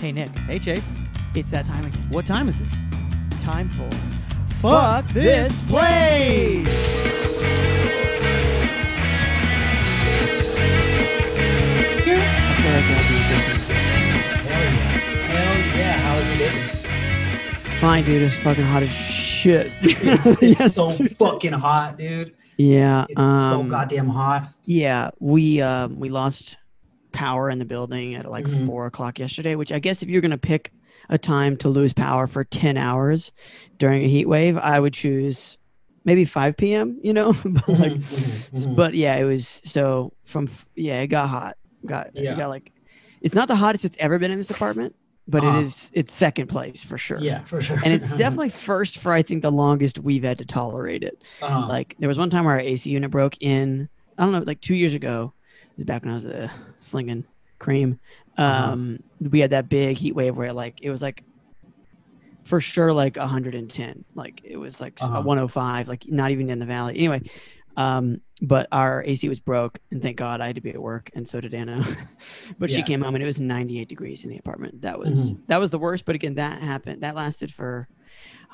Hey, Nick. Hey, Chase. It's that time again. What time is it? Time for Fuck this place! I feel like that'd be Hell yeah. How is it? fine, dude. It's fucking hot as shit. It's so fucking hot, dude. Yeah. It's so goddamn hot. Yeah. We lost power in the building at like 4 o'clock yesterday, which I guess if you're going to pick a time to lose power for 10 hours during a heat wave, I would choose maybe 5 p.m., you know, but yeah, it was so it got hot. It got like, it's not the hottest it's ever been in this apartment, but it's second place for sure. Yeah, for sure. And it's definitely first for, I think, the longest we've had to tolerate it. Like there was one time where our AC unit broke in, I don't know, like 2 years ago. This is back when I was slinging cream. We had that big heat wave where it was like for sure like 110. Like it was like 105, like not even in the valley. Anyway, but our AC was broke, and thank God I had to be at work, and so did Anna. But she came home and it was 98 degrees in the apartment. That was the worst. But again, that happened. That lasted for,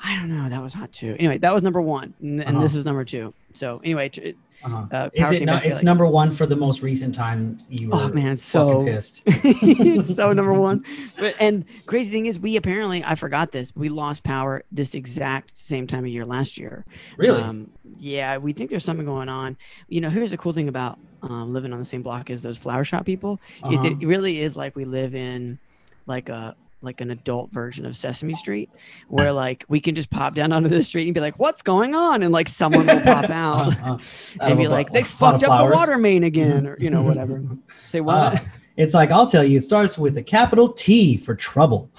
I don't know. That was hot too. Anyway, that was number one, and this was number two. So anyway, is it not? It's number one for the most recent time you were fucking pissed. It's so number one. And crazy thing is, we apparently, I forgot this, we lost power this exact same time of year last year. Really? Yeah, we think there's something going on. You know, here's the cool thing about living on the same block as those flower shop people is it really is like we live in like an adult version of Sesame Street, where like we can just pop down onto the street and be like, "What's going on?" And like someone will pop out and be like, "They fucked up the water main again," or whatever. Say what? It's like, I'll tell you, it starts with a capital T for trouble.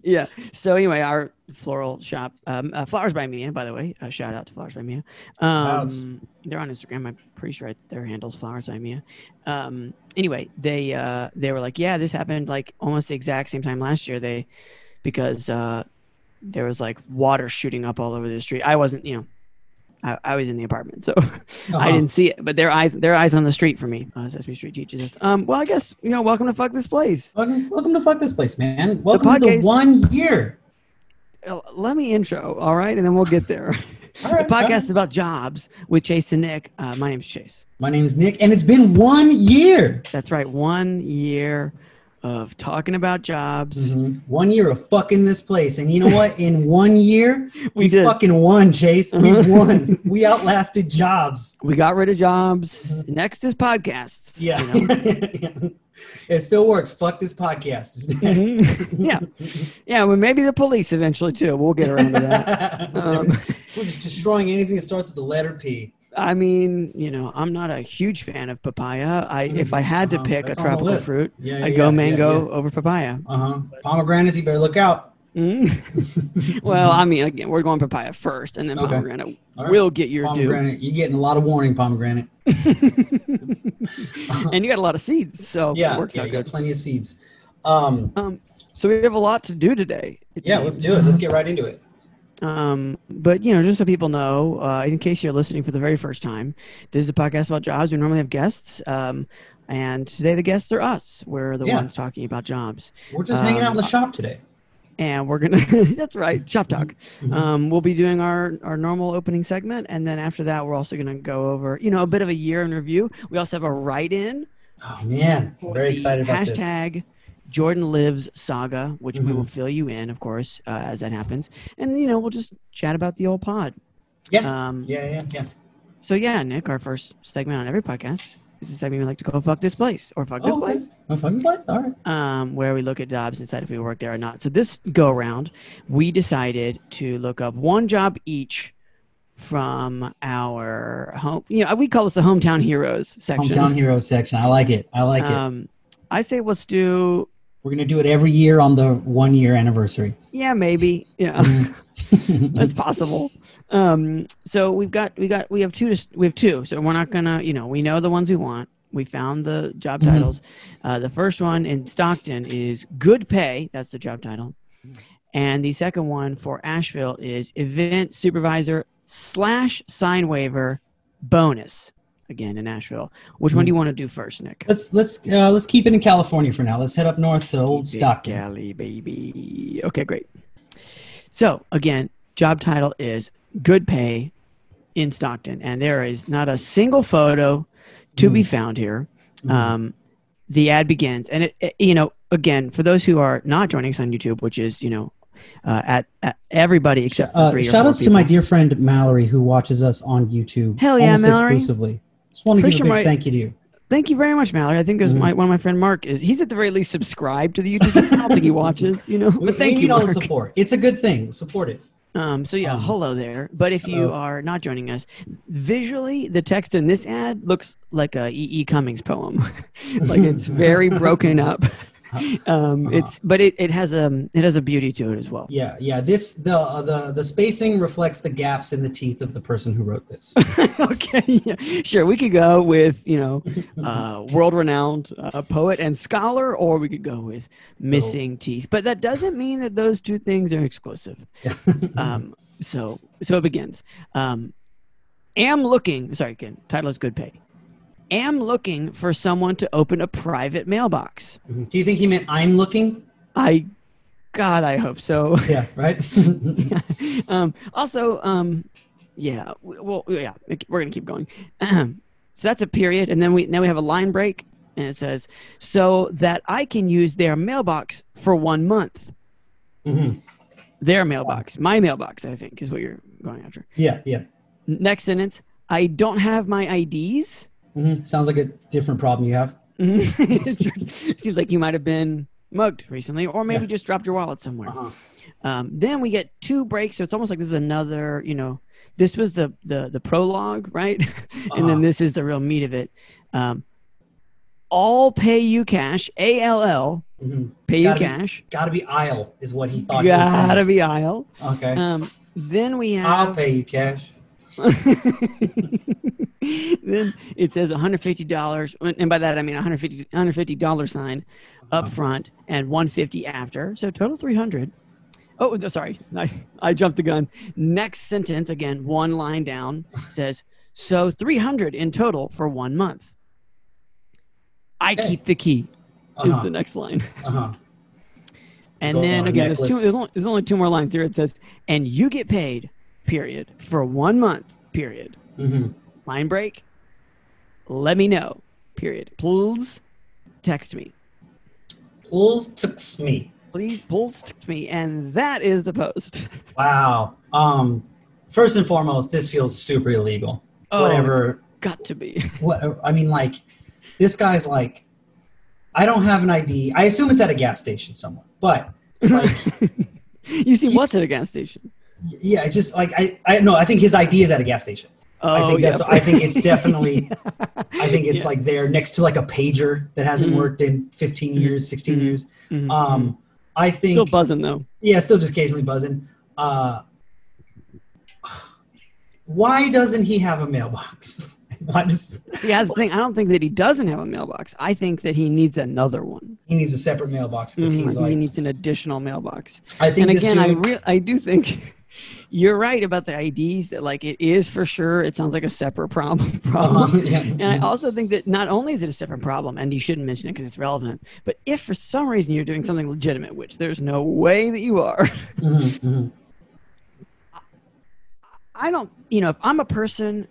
Yeah. So anyway, our floral shop, Flowers by Mia, by the way, shout out to Flowers by Mia. They're on Instagram. I'm pretty sure their handle's Flowers by Mia. Anyway, they were like, yeah, this happened like almost the exact same time last year. Because there was like water shooting up all over the street. I wasn't, I was in the apartment, so I didn't see it. But their eyes on the street for me. Sesame Street teaches us. Well, I guess welcome to Fuck This Place. Welcome to Fuck This Place, man. Welcome to the 1 year. Let me intro, all right, and then we'll get there. All right, the podcast is about jobs with Chase and Nick. My name's Chase. My name is Nick, and it's been 1 year. That's right, 1 year of talking about jobs. 1 year of fucking this place. And you know what? In 1 year, we did. fucking won, Chase. We won. We outlasted jobs. We got rid of jobs. Next is podcasts. Yeah. It still works. Fuck this podcast is next. Yeah, well, maybe the police eventually, too. We'll get around to that. We're just destroying anything that starts with the letter P. I mean, I'm not a huge fan of papaya. If I had to pick a tropical fruit, I'd go mango over papaya. Pomegranates, you better look out. Well, I mean, again, we're going papaya first, and then pomegranate will get your due. You're getting a lot of warning, pomegranate. And you got a lot of seeds, so it works out you good. got plenty of seeds. So we have a lot to do today. Let's do it. Let's get right into it. But just so people know, in case you're listening for the very first time, this is a podcast about jobs. We normally have guests, and today the guests are us. We're the ones talking about jobs. We're just hanging out in the shop today. And we're gonna that's right, shop talk. We'll be doing our normal opening segment, and then after that we're also gonna go over a bit of a year in review. We also have a write-in. Oh man, very excited about this. Hashtag Jordan Lives Saga, which we will fill you in, of course, as that happens. And we'll just chat about the old pod. Yeah. So Nick, our first segment on every podcast is a segment we like to call Fuck This Place or Fuck This Place. Oh, Fuck This Place? All right. Where we look at jobs and decide if we work there or not. So this go around, we decided to look up one job each from our home. We call this the Hometown Heroes section. Hometown Heroes section. I like it. I say let's do. We're going to do it every year on the 1 year anniversary. Yeah, maybe. Yeah. That's possible. So we have two. So we're not gonna, we know the ones we want. We found the job titles. The first one in Stockton is Good Pay. That's the job title. And the second one for Asheville is Event Supervisor / Sign Waiver Bonus. again in Nashville. Which one do you want to do first, Nick? Let's keep it in California for now. Let's head up north to Old Stockton. Cali, baby. Okay, great. So again, job title is Good Pay in Stockton, and there is not a single photo to be found here. The ad begins, and it again, for those who are not joining us on YouTube, which is at everybody except for 3 or 4 shout outs people. to my dear friend Mallory, who watches us on YouTube. Hell yeah, almost Mallory. exclusively. Just want to give a big thank you to you. Thank you very much, Mallory. I think this one of my friend Mark he's at the very least subscribed to the YouTube. I don't think he watches, but thank you, all Mark. the support. It's a good thing. Support it. So yeah, hello there. But if you are not joining us, visually, the text in this ad looks like a E.E. Cummings poem. Like it's very broken up. It has a beauty to it as well. Yeah. The spacing reflects the gaps in the teeth of the person who wrote this. Okay, yeah, sure. We could go with world-renowned poet and scholar, or we could go with missing teeth. But that doesn't mean that those two things are exclusive. So it begins. Title is Good Pay. Am looking for someone to open a private mailbox. Do you think he meant I'm looking? I hope so. Yeah, right? We're going to keep going. So that's a period, and then we have a line break, and it says, so that I can use their mailbox for 1 month. Their mailbox. My mailbox, I think, is what you're going after. Yeah. Next sentence, I don't have my IDs. Sounds like a different problem you have. Seems like you might have been mugged recently, or maybe just dropped your wallet somewhere. Then we get 2 breaks, so it's almost like this is another, this was the prologue, right? And then this is the real meat of it. All pay you cash, ALL, pay you cash. Gotta be aisle is what he thought he was saying. Gotta be aisle. Okay. Then we have... I'll pay you cash. Then it says $150, and by that I mean $150 sign up front and $150 after, so total $300. Oh, sorry, I jumped the gun. Next sentence, again, 1 line down, says so $300 in total for 1 month. I keep the key. Is the next line. And then again, there's only 2 more lines here. It says, and you get paid, period, for 1 month, period. Line break. Let me know, period. Please text me. Please text me. Please text me. And that is the post. Wow. First and foremost, this feels super illegal. Whatever. Got to be. This guy's like, I don't have an ID. I assume it's at a gas station somewhere. But you see what's at a gas station? Yeah, it's just like I think his ID is at a gas station. I think it's definitely like there next to like a pager that hasn't worked in 15 years, 16 years. I think still buzzing though. Yeah, still just occasionally buzzing. Why doesn't he have a mailbox? See, that's the thing. I don't think that he doesn't have a mailbox. I think that he needs another one. He needs a separate mailbox because he needs an additional mailbox. I think, and again, I do think you're right about the IDs. That like it is for sure. It sounds like a separate problem. And I also think that not only is it a separate problem, and you shouldn't mention it because it's relevant, but if for some reason you're doing something legitimate, which there's no way that you are. I don't. If I'm a person.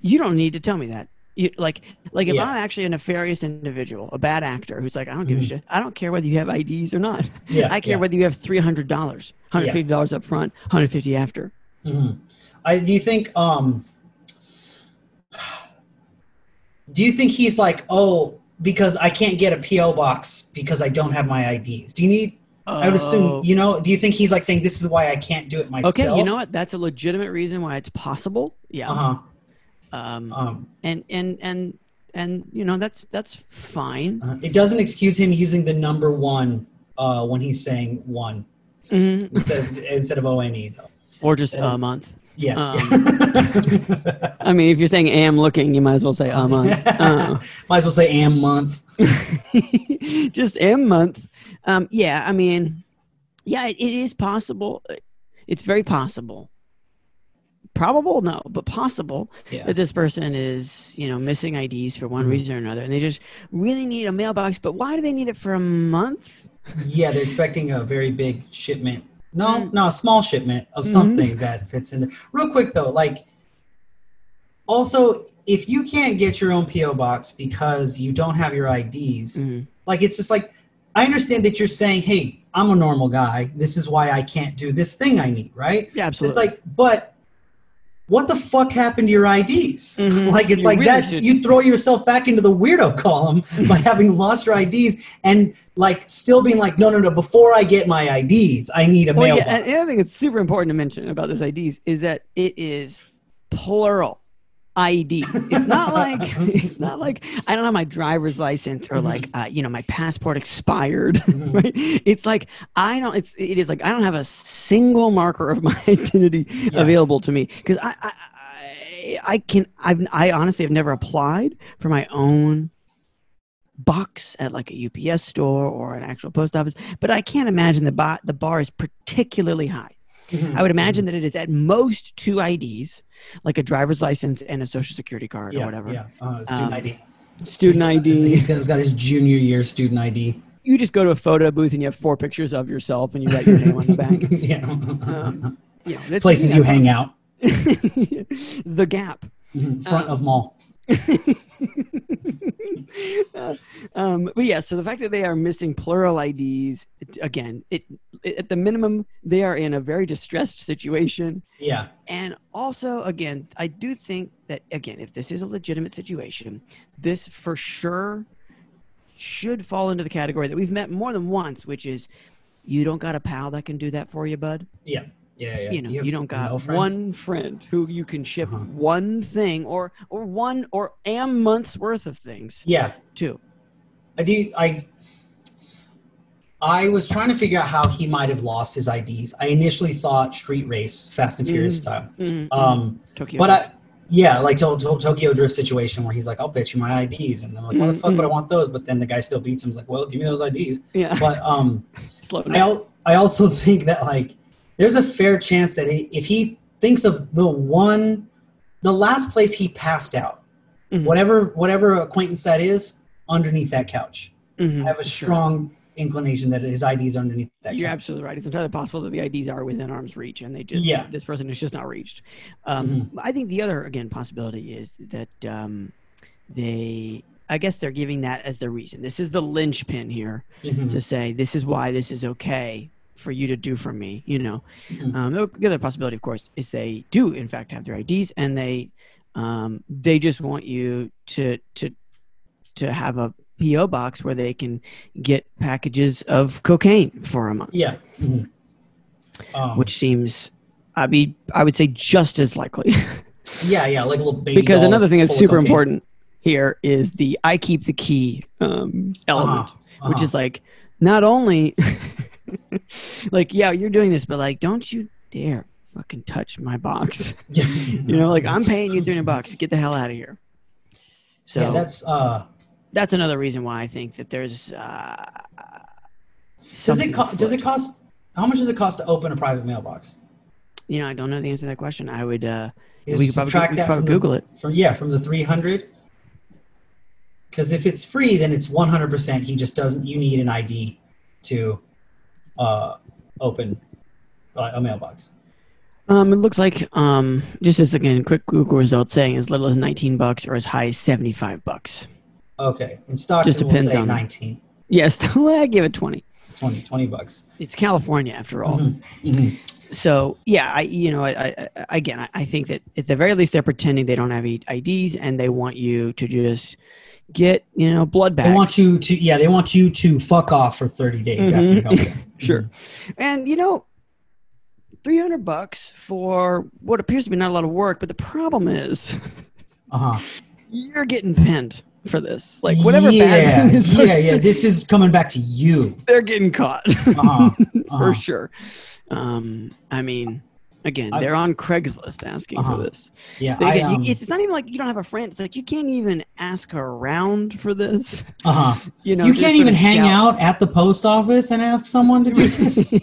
You don't need to tell me that. If I'm actually a nefarious individual, a bad actor who's like, I don't give a shit. I don't care whether you have IDs or not. I care whether you have $300, $150 up front, $150 after. Do you think? Do you think he's like, because I can't get a PO box because I don't have my IDs? Do you need? I would assume, do you think he's like saying this is why I can't do it myself? Okay, you know what? That's a legitimate reason why it's possible. Yeah. That's fine. It doesn't excuse him using the number 1 when he's saying 1 instead of ONE though. Or just a month. Yeah. I mean, if you're saying am looking, you might as well say a month. Might as well say am month. Just am month. It is possible. It's very possible. probable? No, but possible Yeah. that this person is, missing IDs for one reason or another, and they just really need a mailbox. But why do they need it for a month? Yeah, they're expecting a very big shipment. No, a small shipment of something that fits in. Real quick though, like, also, if you can't get your own PO box because you don't have your IDs, like, it's just like, I understand that you're saying, hey, I'm a normal guy. This is why I can't do this thing I need, right? Yeah, absolutely. It's like, but what the fuck happened to your IDs? Like, it's like really that you throw yourself back into the weirdo column by having lost your IDs and like still being like, no, before I get my IDs, I need a mailbox. Yeah, and the other thing that's super important to mention about this IDs is that it is plural. ID. It's not like I don't have my driver's license or like my passport expired. Right? It's like I don't have a single marker of my identity available to me because I honestly have never applied for my own box at like a UPS store or an actual post office, but I can't imagine the bar is particularly high. I would imagine that it is at most 2 IDs, like a driver's license and a social security card or whatever. Yeah, student ID. Student ID. He's got his junior year student ID. You just go to a photo booth and you have 4 pictures of yourself and you write your name on the back. Places you hang out. The Gap. Front of mall. But yeah, so the fact that they are missing plural IDs, again, at the minimum, they are in a very distressed situation. Yeah. And also, again, I do think that, again, if this is a legitimate situation, this for sure should fall into the category that we've met more than once, which is you don't got a pal that can do that for you, bud. Yeah. Yeah. You don't got one friend who you can ship one thing or a month's worth of things. Yeah. To. I was trying to figure out how he might have lost his IDs. I initially thought street race, Fast and Furious style. Tokyo. But like Tokyo Drift situation where he's like, I'll bet you my IDs, and I'm like, why the fuck would I want those? But then the guy still beats him. He's like, well, give me those IDs. Yeah. But I also think that like there's a fair chance that if he thinks of the last place he passed out, whatever acquaintance that is, underneath that couch. I have a strong inclination that his IDs are underneath that couch. You're absolutely right. It's entirely possible that the IDs are within arm's reach and this person is just not reached. I think the other, again, possibility is that I guess they're giving that as the reason. This is the linchpin here to say, this is why this is okay for you to do for me, The other possibility, of course, is they do, in fact, have their IDs and they just want you to have a PO box where they can get packages of cocaine for a month. Yeah. Which seems, I would say, just as likely. Yeah, like a little baby. Because another thing that's super important here is the I keep the key element, which is like not only like, yeah, you're doing this, but like, don't you dare fucking touch my box. Like, I'm paying you $300. Get the hell out of here. So yeah, that's another reason why I think that there's. Does it cost? How much does it cost to open a private mailbox? I don't know the answer to that question. I would. We could probably Google it. From the 300. Because if it's free, then it's 100%. He just doesn't. You need an ID to open a mailbox. It looks like just as again quick Google results saying as little as $19 or as high as $75. Okay, in Stockton just depends on 19. Yes, I give it 20. $20. It's California after all. So yeah, I think that at the very least they're pretending they don't have IDs and they want you to just get blood bags. They want you to fuck off for 30 days after you help them. Sure, and $300 for what appears to be not a lot of work, but the problem is, you're getting pinned for this. Like whatever bad thing is this is coming back to you. They're getting caught for sure. I mean, again, they're on Craigslist asking for this. Yeah, it's not even like you don't have a friend. It's like you can't even ask around for this. You can't even hang out at the post office and ask someone to do this.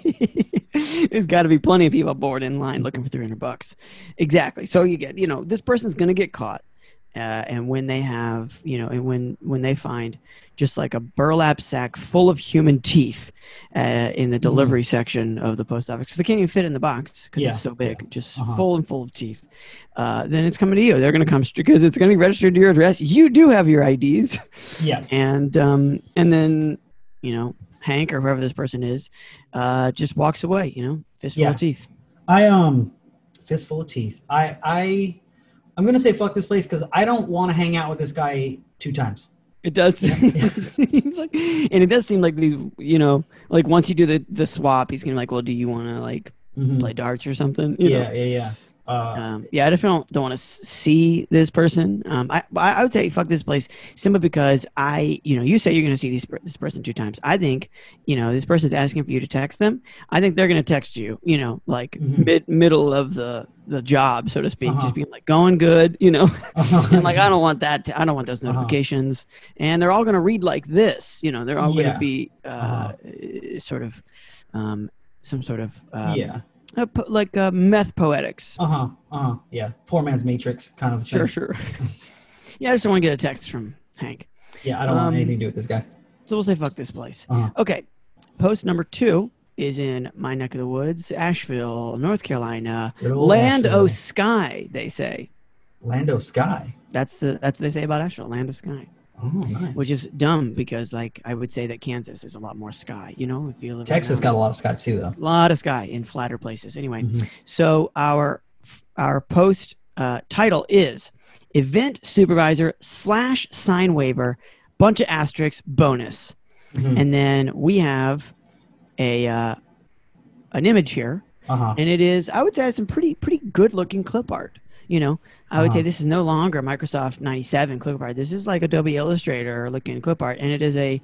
There's got to be plenty of people bored in line looking for $300. Exactly. So you get, this person's going to get caught. And when they have, and when they find just like a burlap sack full of human teeth in the delivery section of the post office, because they can't even fit in the box because it's so big, just full of teeth, then it's coming to you. They're going to come because it's going to be registered to your address. You do have your IDs. Yeah. And then, Hank or whoever this person is, just walks away, fistful of teeth. Fistful of teeth. I'm going to say fuck this place because I don't want to hang out with this guy 2 times. It does. Seem like, and it does seem like these, like once you do the swap, he's going to be like, well, do you want to play darts or something? Yeah. I definitely don't want to see this person. I would say fuck this place simply because you say you're going to see this person 2 times. I think, this person's asking for you to text them. I think they're going to text you, middle of the job, so to speak, just being like going good, and like, I don't want that. I don't want those notifications. And they're all going to read like this, they're all going to be sort of some sort of like meth poetics. Yeah. Poor man's Matrix kind of thing. Sure. Yeah, I just don't want to get a text from Hank. Yeah, I don't want anything to do with this guy. So we'll say fuck this place. Okay. Post number 2 is in my neck of the woods, Asheville, North Carolina. Land o' Sky, they say. Land o' Sky. That's what they say about Asheville, Land o' Sky. Oh, nice. Which is dumb because, like, I would say that Kansas is a lot more sky. If you live Texas got a lot of sky too, though. A lot of sky in flatter places. Anyway, so our post title is Event Supervisor / Sign Waiver, bunch of asterisks, bonus, and then we have an image here, and it is, I would say, some pretty good looking clip art. I would say this is no longer Microsoft 97 clip art. This is like Adobe Illustrator looking clip art, and it is a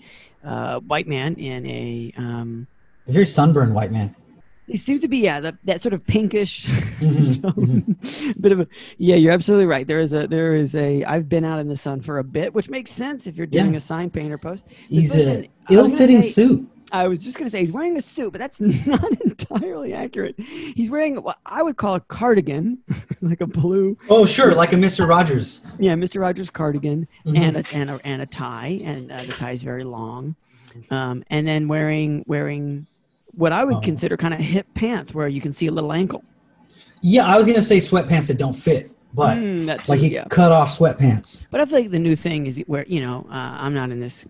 white man in a very sunburned white man. It seems to be that sort of pinkish bit of a You're absolutely right. There is a I've been out in the sun for a bit, which makes sense if you're doing a sign painter post. He's an ill-fitting suit. I was just going to say he's wearing a suit, but that's not entirely accurate. He's wearing what I would call a cardigan, like a blue. Oh, sure, like a Mr. Rogers. Yeah, Mr. Rogers cardigan and a tie, and the tie is very long, and then wearing what I would consider kind of hip pants, where you can see a little ankle. Yeah, I was going to say sweatpants that don't fit, but cut off sweatpants. But I feel like the new thing is where I'm not in this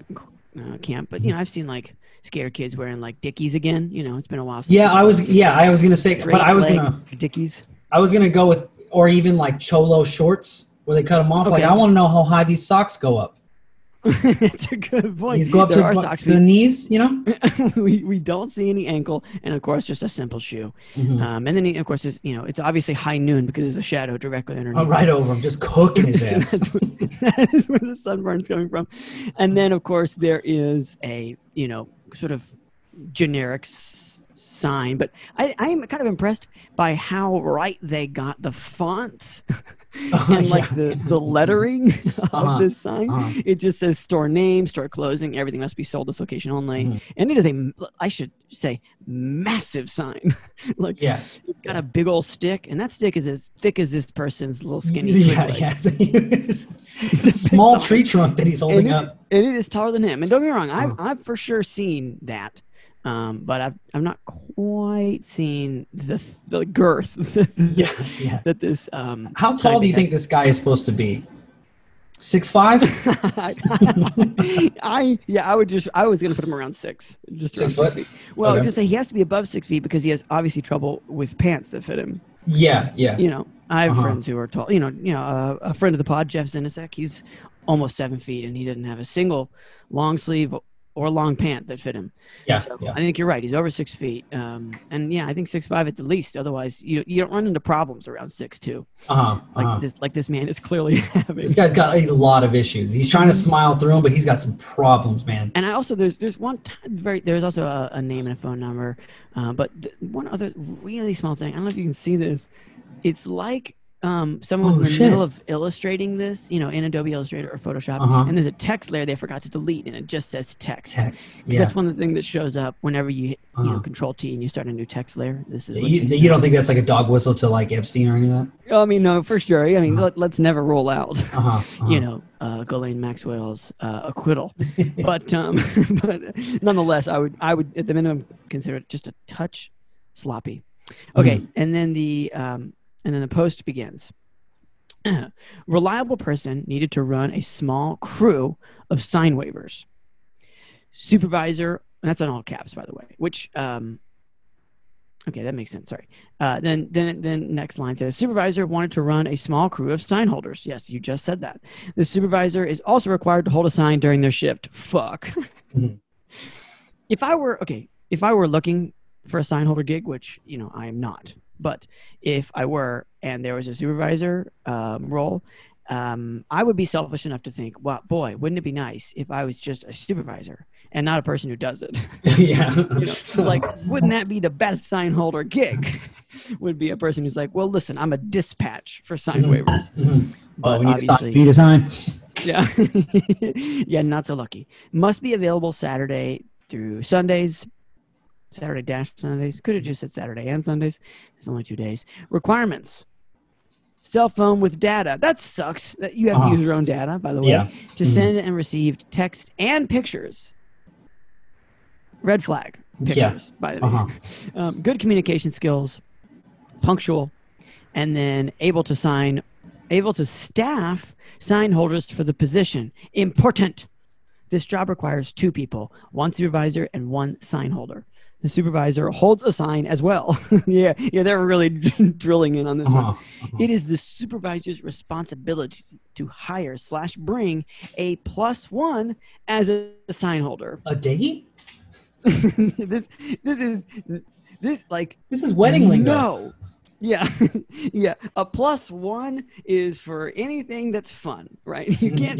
camp, but I've seen like skater kids wearing like Dickies again. It's been a while since. I was gonna say, but I was gonna Dickies. I was gonna go with, or even like cholo shorts where they cut them off. Okay. Like I want to know how high these socks go up. That's a good point. These go up to the knees, we don't see any ankle, and of course just a simple shoe. And then of course it's obviously high noon because there's a shadow directly underneath. Oh, right over him, just cooking his ass. That is where the sunburn's coming from. And then of course there is a sort of generic sign, but I'm kind of impressed by how right they got the fonts and the lettering of this sign. It just says store name, store closing, everything must be sold this location only, and it is I should say, massive sign. It's got a big old stick, and that stick is as thick as this person's little skinny. It's a small tree trunk that he's holding up, and it is taller than him. And don't get me wrong, I've for sure seen that. But I've not quite seen the girth that this. How tall do you think this guy is supposed to be? 6'5"? I was gonna put him around 6. Just 6 foot. 6 feet. Well, I was gonna say he has to be above 6 feet because he has obviously trouble with pants that fit him. Yeah. I have friends who are tall. A friend of the pod, Jeff Zinasek, he's almost 7 feet, and he doesn't have a single long sleeve or long pant that fit him. I think you're right. He's over 6 feet. And I think 6'5" at the least. Otherwise, you don't run into problems around 6'2". This man is clearly having. This guy's got a lot of issues. He's trying to smile through them, but he's got some problems, man. And I also there's also a name and a phone number. But one other really small thing. I don't know if you can see this. It's like someone was in the middle of illustrating this, in Adobe Illustrator or Photoshop, and there's a text layer they forgot to delete, and it just says text. Yeah. That's one of the things that shows up whenever you hit, Control T and you start a new text layer. This is you don't think that's like a dog whistle to like Epstein or anything? I mean, no, for sure. I mean, let's never rule out, Ghislaine Maxwell's acquittal, but nonetheless, I would at the minimum consider it just a touch sloppy. Okay, and then the post begins. Reliable person needed to run a small crew of sign waivers. Supervisor, and that's in all caps, by the way, which, okay, that makes sense. Sorry. Then next line says, supervisor wanted to run a small crew of sign holders. Yes, you just said that. The supervisor is also required to hold a sign during their shift. Fuck. If I were looking for a sign holder gig, which, I am not, but if I were, and there was a supervisor role, I would be selfish enough to think, well, boy, wouldn't it be nice if I was just a supervisor and not a person who does it? Yeah. Wouldn't that be the best sign holder gig? Would be a person who's like, well, listen, I'm a dispatch for sign waivers. But we need a sign. Yeah. Yeah, not so lucky. Must be available Saturday through Sundays. Saturday-Sundays. Could have just said Saturday and Sundays. There's only 2 days. Requirements. Cell phone with data. That sucks. That you have to use your own data, by the way, to send and receive text and pictures. Red flag pictures, by the way. Good communication skills, punctual, and then able to staff sign holders for the position. Important. This job requires 2 people, 1 supervisor and 1 sign holder. The supervisor holds a sign as well. Yeah, they're really drilling in on this one. It is the supervisor's responsibility to hire/bring a +1 as a sign holder. A date? This is wedding lingo. No. Yeah. Yeah. A +1 is for anything that's fun, right? You can't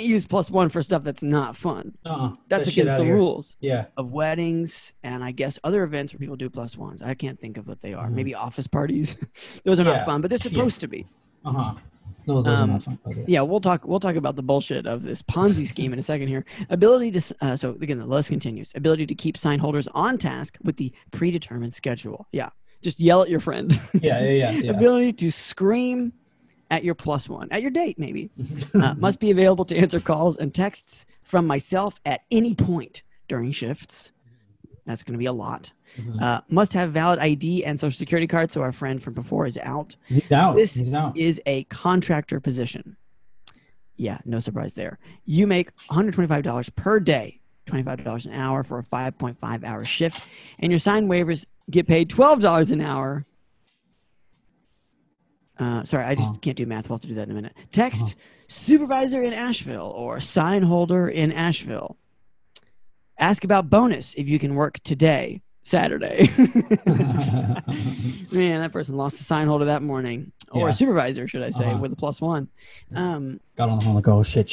use +1 for stuff that's not fun. That's against the rules of weddings and I guess other events where people do +1s. I can't think of what they are. Maybe office parties. Those are not fun, but they're supposed to be. No, those are not fun. Yeah, we'll talk about the bullshit of this Ponzi scheme in a second here. Ability to so again, the list continues. Ability to keep sign holders on task with the predetermined schedule. Yeah. Just yell at your friend. Yeah. Ability to scream at your +1, at your date maybe. Must be available to answer calls and texts from myself at any point during shifts. That's going to be a lot. Must have valid ID and social security card, so our friend from before is out. He's out. This is a contractor position. Yeah, no surprise there. You make $125 per day, $25 an hour for a 5.5-hour shift, and your sign waivers get paid $12 an hour. Sorry, I just can't do math. We'll have to do that in a minute. Text supervisor in Asheville or sign holder in Asheville. Ask about bonus if you can work today, Saturday. Man, that person lost a sign holder that morning. Or a supervisor, should I say, with a +1. Got on the phone like, oh, shit.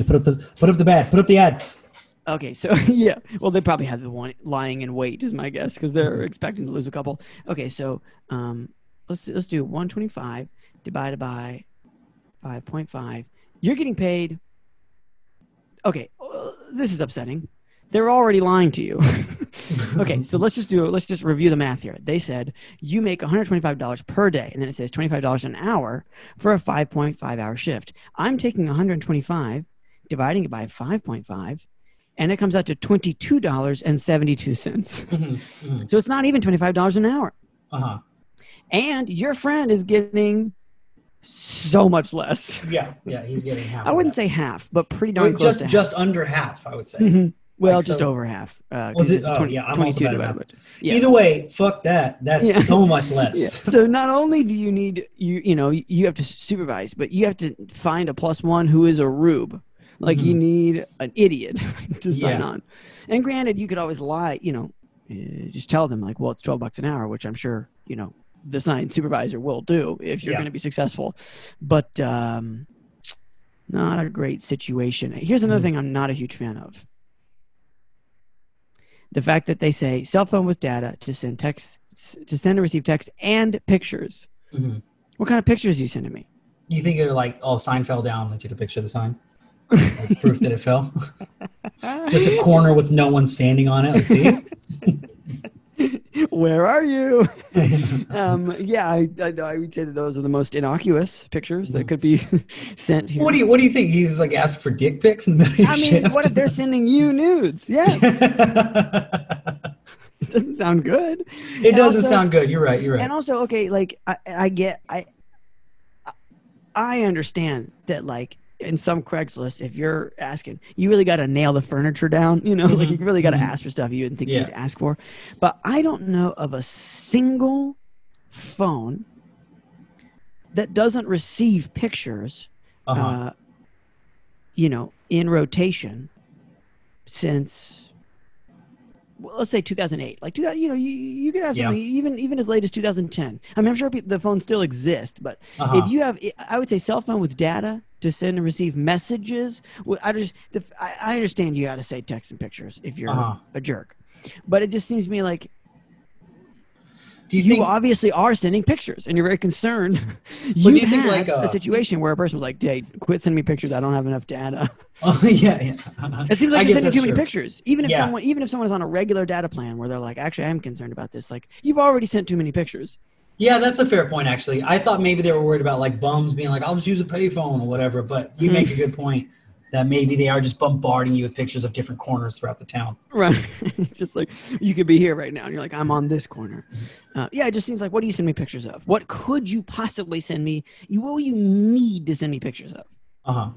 Put up the ad. Okay, so yeah, well, they probably had the one lying in wait, is my guess, because they're expecting to lose a couple. Okay, so let's do 125 divided by 5.5. You're getting paid. Okay, this is upsetting. They're already lying to you. Okay, so let's just review the math here. They said you make $125 per day, and then it says $25 an hour for a 5.5-hour shift. I'm taking $125, dividing it by 5.5. And it comes out to $22.72. So it's not even $25 an hour. And your friend is getting so much less. Yeah, he's getting half. I wouldn't say half, but pretty darn close to half. Just under half, I would say. Well, like, just over half. Was it? I'm also bad at math. Either way, fuck that. That's so much less. So not only do you need you have to supervise, but you have to find a +1 who is a rube. Like you need an idiot to sign on. And granted, you could always lie, just tell them like, well, it's $12 an hour, which I'm sure, the sign supervisor will do if you're going to be successful. But not a great situation. Here's another thing I'm not a huge fan of. The fact that they say cell phone with data to send and receive text and pictures. What kind of pictures are you sending me? You think they're like, oh, sign fell down. They took a picture of the sign. Like proof that it fell. Just a corner with no one standing on it. Like, see? Where are you? Yeah, I would say that those are the most innocuous pictures that could be sent here. What do you think? He's like asking for dick pics in the middle of your shift? What if they're sending you nudes? Yes. It doesn't sound good. It doesn't sound good. You're right. And also, okay, like I understand that, like, in some Craigslist, if you're asking, you really got to nail the furniture down, you know, like you really got to ask for stuff you didn't think you'd ask for. But I don't know of a single phone that doesn't receive pictures, you know, in rotation since, well, let's say 2008. Like, you know, you could have something even as late as 2010. I mean, I'm sure the phones still exist, but if you have, I would say, cell phone with data to send and receive messages. I understand you got to say text and pictures if you're a jerk, but it just seems to me like you obviously are sending pictures and you're very concerned. Do you think like a situation where a person was like, "Hey, quit sending me pictures. I don't have enough data." Oh yeah. It seems like you're sending too many pictures. Even if someone is on a regular data plan where they're like, "Actually, I'm concerned about this." Like, you've already sent too many pictures. Yeah, that's a fair point, actually. I thought maybe they were worried about like bums being like, I'll just use a payphone or whatever. But you make a good point that maybe they are just bombarding you with pictures of different corners throughout the town. Right. Just like, you could be here right now and you're like, I'm on this corner. Yeah, it just seems like, what do you send me pictures of? What could you possibly send me? What will you need to send me pictures of?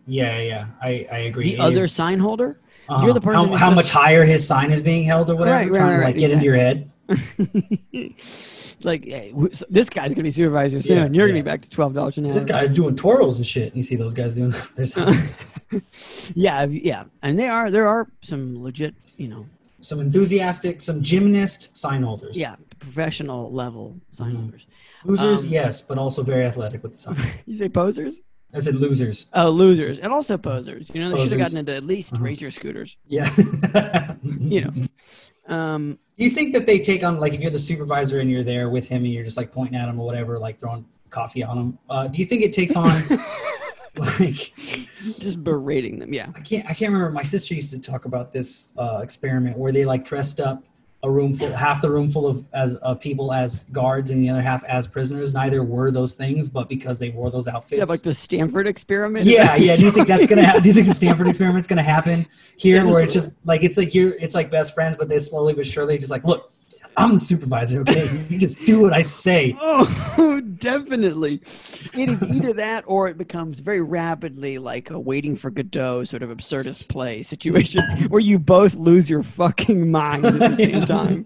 Yeah. I agree. The other sign holder? You're the person how much higher his sign is being held or whatever, trying to like get into your head. Like, hey, this guy's gonna be supervisor soon. You're gonna be back to $12 an hour. This guy's doing twirls and shit. You see those guys doing their signs. Yeah, and there are some legit, you know, some enthusiastic, some gymnast sign holders. Yeah, professional level sign holders. Losers, yes, but also very athletic with the sign. You say posers? I said losers. Oh, losers, and also posers. You know, they should have gotten into at least razor scooters. Yeah. You know. Do you think that they take on, like, if you're the supervisor and you're there with him and you're just like pointing at him or whatever, like throwing coffee on him, do you think it takes on like just berating them? Yeah. I can't remember. My sister used to talk about this experiment where they like dressed up a room full, half the room full of people as guards and the other half as prisoners. Neither were those things, but because they wore those outfits. Yeah, like the Stanford experiment. Yeah. Do you think that's gonna happen? Do you think the Stanford experiment's gonna happen here, where it's just like it's like best friends, but they slowly but surely just like, look, I'm the supervisor, okay? You just do what I say. Oh, definitely. It is either that or it becomes very rapidly like a Waiting for Godot sort of absurdist play situation where you both lose your fucking mind at the same time.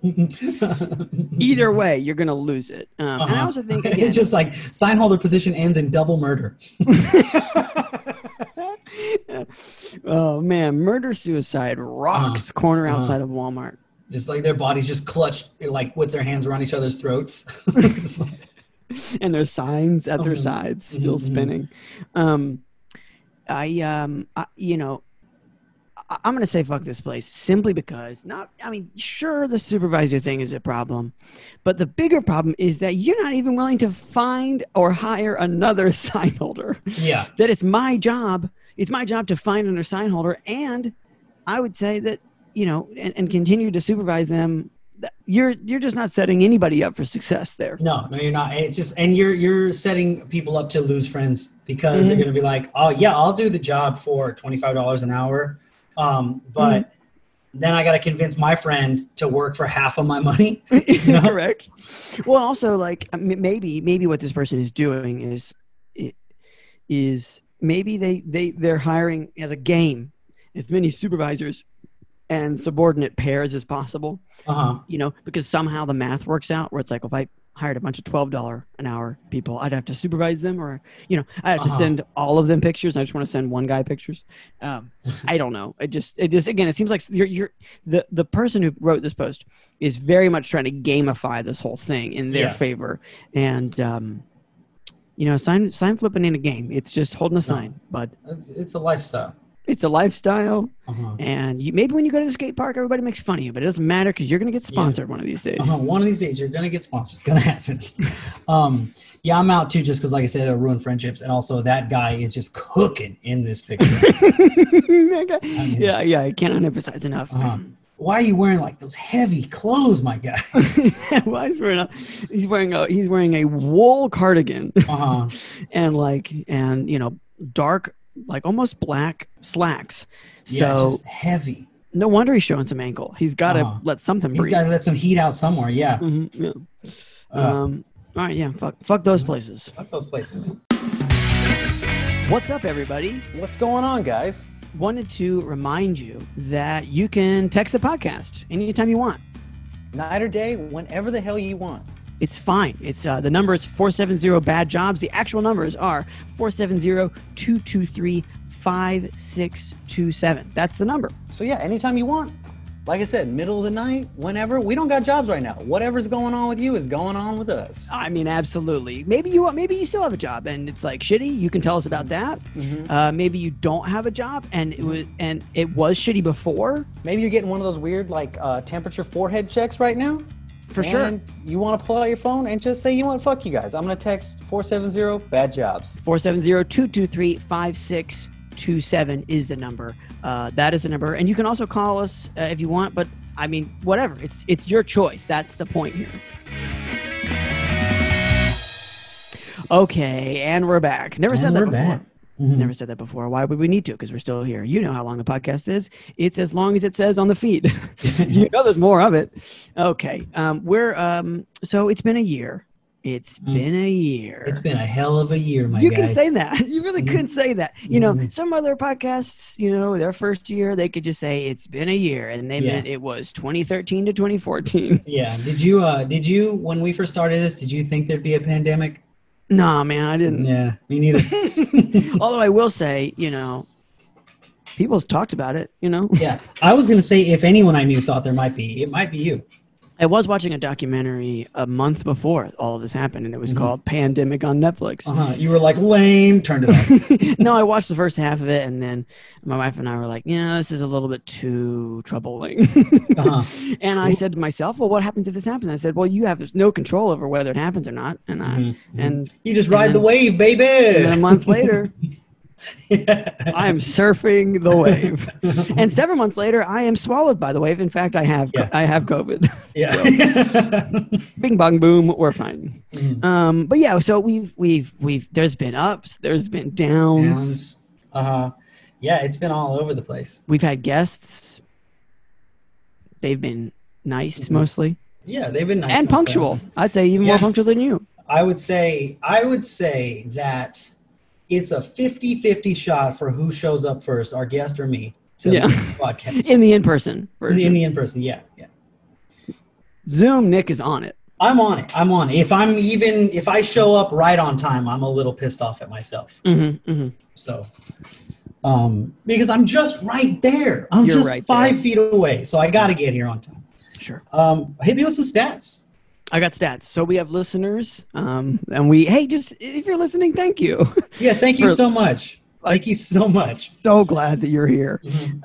Either way, you're going to lose it. And I also think, again, it's just like sign holder position ends in double murder. Oh, man. Murder-suicide rocks corner outside of Walmart. Just like their bodies just clutched, like with their hands around each other's throats. And their signs at their sides still spinning. You know, I'm going to say fuck this place simply because sure, the supervisor thing is a problem, but the bigger problem is that you're not even willing to find or hire another sign holder. Yeah. That it's my job. It's my job to find another sign holder. And I would say that, you know, and continue to supervise them. You're just not setting anybody up for success there. No, you're not. It's just, and you're setting people up to lose friends because they're going to be like, oh yeah, I'll do the job for $25 an hour. But then I got to convince my friend to work for half of my money. You know? Correct. Well, also, like, maybe what this person is doing is maybe they're hiring as a game as many supervisors and subordinate pairs as possible, you know, because somehow the math works out where it's like, if I hired a bunch of $12 an hour people, I'd have to supervise them, or, you know, I have to send all of them pictures. I just want to send one guy pictures. I don't know. It just, again, it seems like the person who wrote this post is very much trying to gamify this whole thing in their favor. And, you know, sign flipping in a game. It's just holding a sign, bud. It's a lifestyle. It's a lifestyle. And maybe when you go to the skate park, everybody makes fun of you, but it doesn't matter because you're going to get sponsored one of these days. One of these days, you're going to get sponsored. It's going to happen. Yeah, I'm out too, just because, like I said, it'll ruin friendships. And also, that guy is just cooking in this picture. I can't emphasize enough. Why are you wearing like those heavy clothes, my guy? Well, he's wearing a wool cardigan, and dark, like almost black slacks. So just heavy. No wonder he's showing some ankle. He's got to let something breathe. He's got to let some heat out somewhere. Yeah. All right. Yeah. Fuck those places. Fuck those places. What's up, everybody? What's going on, guys? Wanted to remind you that you can text the podcast anytime you want. Night or day, whenever the hell you want. It's fine. It's the number is 470-BAD-JOBS. The actual numbers are 470-223-5627. That's the number. So yeah, anytime you want. Like I said, middle of the night, whenever. We don't got jobs right now. Whatever's going on with you is going on with us. I mean, absolutely. Maybe you still have a job and it's like shitty. You can tell us about that. Maybe you don't have a job and it was shitty before. Maybe you're getting one of those weird like temperature forehead checks right now. For sure. You want to pull out your phone and just say, you know what, fuck you guys. I'm going to text 470-BAD-JOBS. 470-223-5627 is the number. That is the number. And you can also call us if you want, but I mean, whatever. It's your choice. That's the point here. Okay, and we're back. Never said that before. Never said that before. Why would we need to? Because we're still here. You know how long a podcast is. It's as long as it says on the feed. You know there's more of it. Okay. So it's been a year. It's been a year. It's been a hell of a year, my guy. You can say that. You really could say that. You know, some other podcasts, their first year, they could just say it's been a year, and they meant it was 2013 to 2014. Yeah. Did you, when we first started this, did you think there'd be a pandemic? Nah, man, I didn't. Yeah, me neither. Although I will say, people's talked about it, Yeah. I was going to say, if anyone I knew thought there might be, it might be you. I was watching a documentary a month before all of this happened, and it was called Pandemic on Netflix. You were like, lame, turned it off. No, I watched the first half of it, and then my wife and I were like, this is a little bit too troubling. And I said to myself, well, what happens if this happens? I said, well, you have no control over whether it happens or not. And and you just ride the wave, baby. And then a month later, I am surfing the wave, and 7 months later, I am swallowed by the wave. In fact, I have COVID. Yeah. So, bing bong boom, we're fine. But yeah, so we've there's been ups, there's been downs. Yeah, it's been all over the place. We've had guests. They've been nice mostly. Yeah, they've been nice and punctual. I'd say even more punctual than you. I would say that. It's a 50-50 shot for who shows up first, our guest or me, to the podcast. In the in-person version. In the in-person, yeah. Zoom, Nick is on it. I'm on it. If I show up right on time, I'm a little pissed off at myself. So, because I'm just right there. I'm just right 5 feet away, so I got to get here on time. Sure. Hit me with some stats. I got stats. So we have listeners, and just if you're listening, thank you. Yeah, thank you so much. Thank you so much. So glad that you're here. This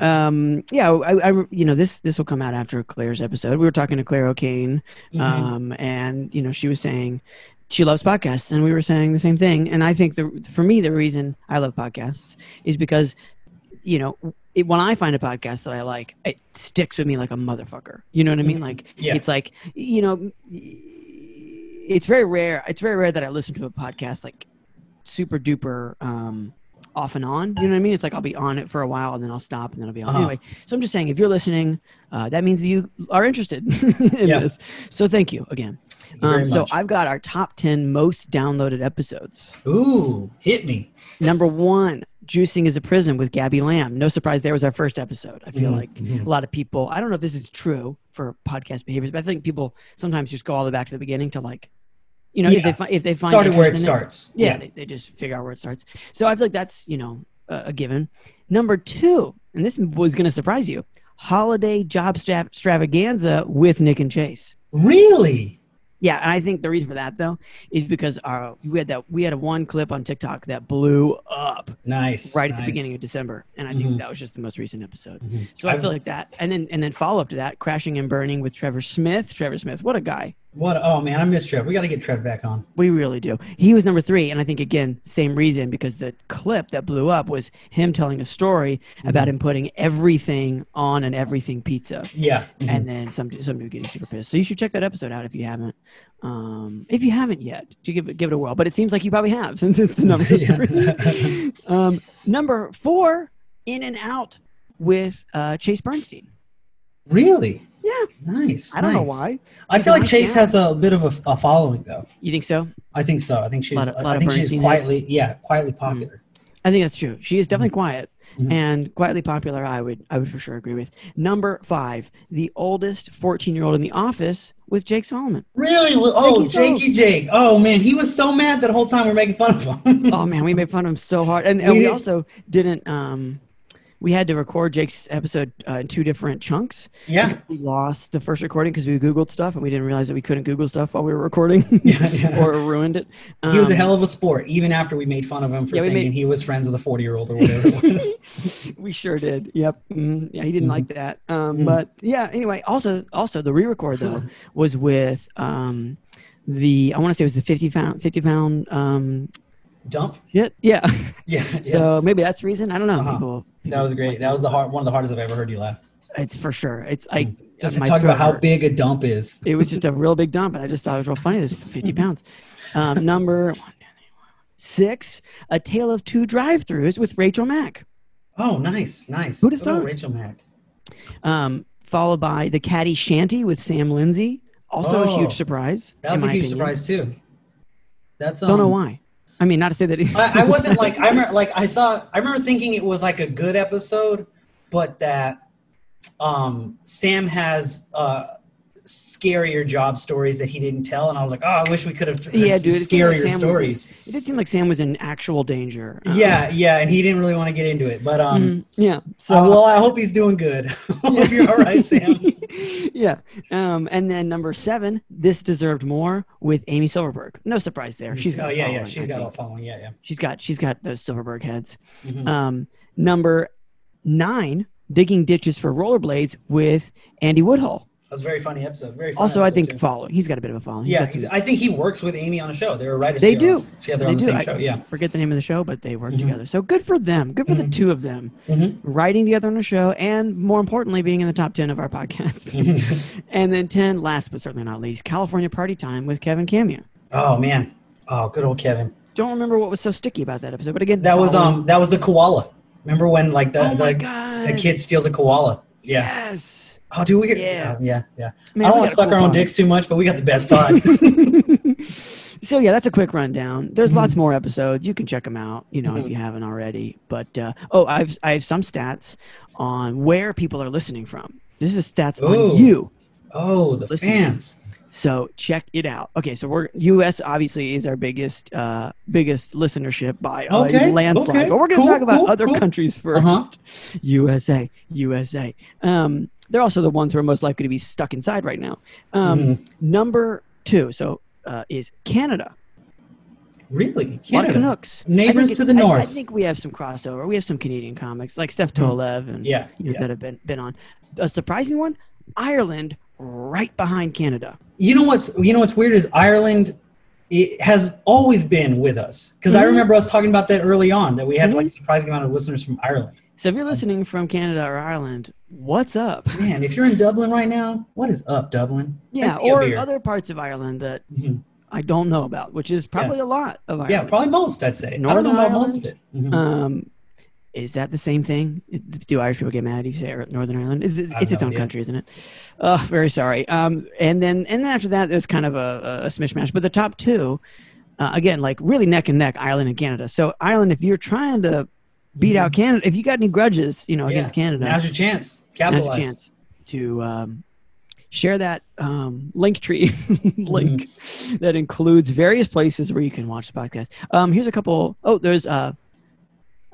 will come out after Claire's episode. We were talking to Claire O'Kane, and she was saying she loves podcasts, and we were saying the same thing. And I think for me, the reason I love podcasts is because, when I find a podcast that I like, it sticks with me like a motherfucker. You know what I mean? Like, it's like, it's very rare. It's very rare that I listen to a podcast like super duper off and on. You know what I mean? It's like I'll be on it for a while and then I'll stop and then I'll be on. Anyway, so I'm just saying, if you're listening, that means you are interested in this. So thank you again. So I've got our top 10 most downloaded episodes. Ooh, hit me. Number 1. Juicing is a Prison with Gabby Lamb. No surprise, there was our first episode. I feel like a lot of people, I don't know if this is true for podcast behaviors, but I think people sometimes just go all the way back to the beginning to like, if they find started where it starts. They just figure out where it starts. So I feel like that's, a given. Number 2, and this was going to surprise you, Holiday Job Extravaganza with Nick and Chase. Really? Yeah, and I think the reason for that though is because we had a one clip on TikTok that blew up. Nice. Right at the beginning of December, and I think that was just the most recent episode. So I feel like that, and then follow up to that, Crashing and Burning with Trevor Smith. Trevor Smith, what a guy! Oh man, I miss Trev. We got to get Trev back on. We really do. He was number 3, and I think again, same reason, because the clip that blew up was him telling a story about him putting everything on an everything pizza. Yeah. And then some dude getting super pissed. So you should check that episode out if you haven't. If you haven't yet, to give it a whirl. But it seems like you probably have, since it's the number 3. Number 4, In and Out with Chase Bernstein. Really? Yeah. Nice. I don't know why. I feel like Chase has a bit of a following, though. You think so? I think so. I think she's Bernstein quietly popular. I think that's true. She is definitely quiet and quietly popular. I would for sure agree with. Number 5, the oldest 14-year-old in the office with Jake Solomon. Really? Oh, Jakey Jake. Oh man, he was so mad that whole time we're making fun of him. Oh man, we made fun of him so hard, and we also didn't. We had to record Jake's episode in 2 different chunks. Yeah. We lost the first recording because we Googled stuff, and we didn't realize that we couldn't Google stuff while we were recording or ruined it. He was a hell of a sport, even after we made fun of him for thinking he was friends with a 40-year-old or whatever it was. We sure did. Yep. Yeah, he didn't like that. But yeah, anyway, also the re-record, though, was with I want to say it was the 50 pound dump? Yeah. Yeah. So maybe that's the reason. I don't know. People that was great. That was one of the hardest I've ever heard you laugh. It's for sure. It's like just to talk about how big a dump is. It was just a real big dump, and I just thought it was real funny. It's 50 pounds. Number 6, A Tale of Two Drive-Thrus with Rachel Mack. Oh, nice. Who'd have thought? Rachel Mack. Followed by The Caddy Shanty with Sam Lindsay. Also a huge surprise. That was a huge surprise too. That's don't know why. I mean, not to say that I wasn't like I remember thinking it was like a good episode, but that Sam has scarier job stories that he didn't tell, and I was like, oh, I wish we could have scarier stories. It did seem like Sam was in actual danger. Yeah, and he didn't really want to get into it, but yeah. So well, I hope he's doing good. I hope you're all right, Sam. Yeah. And then number 7, This Deserved More with Amy Silverberg. No surprise there. She's got she's got all following. Yeah. She's got those Silverberg heads. Number 9, Digging Ditches for Rollerblades with Andy Woodhull. That was a very funny episode. Very funny also, episode I think too. Following. He's got a bit of a following. I think he works with Amy on a show. They're writers. They do. Together on the same show. Yeah. Forget the name of the show, but they work together. So good for them. Good for the 2 of them. Writing together on a show, and more importantly, being in the top 10 of our podcast. And then 10, last but certainly not least, California Party Time with Kevin Cameo. Oh man. Oh, good old Kevin. Don't remember what was so sticky about that episode, but again, that was the koala. Remember when like the kid steals a koala? Yeah. Yes. Oh, dude, yeah. Man, I don't want to suck our own dicks too much, but we got the best pod. So yeah, that's a quick rundown. There's lots more episodes. You can check them out, if you haven't already. But I have some stats on where people are listening from. This is stats on you. Oh, the fans. So check it out. Okay, so U.S. obviously is our biggest listenership by a landslide. Okay. But we're going to talk about other countries first. USA. They're also the ones who are most likely to be stuck inside right now. Number 2, is Canada. Really? Canada. A lot of Canucks. Neighbors to the north. I think we have some crossover. We have some Canadian comics like Steph Tolev and that have been on. A surprising one, Ireland, right behind Canada. You know what's weird is Ireland. It has always been with us because I remember us talking about that early on, that we had like a surprising amount of listeners from Ireland. So if you're listening from Canada or Ireland, what's up? Man, if you're in Dublin right now, what is up, Dublin? Or other parts of Ireland that I don't know about, which is probably a lot of Ireland. Yeah, probably most, I'd say. I don't know about most of it. Is that the same thing? Do Irish people get mad if you say Northern Ireland? It's its own country, isn't it? Oh, very sorry. And then after that, there's kind of a smash. But the top 2, again, like really neck and neck, Ireland and Canada. So Ireland, if you're trying to beat out Canada, if you got any grudges, against Canada, now's your chance. Capitalize. Now's your chance to share that link tree link that includes various places where you can watch the podcast. Here's a couple. Oh, there's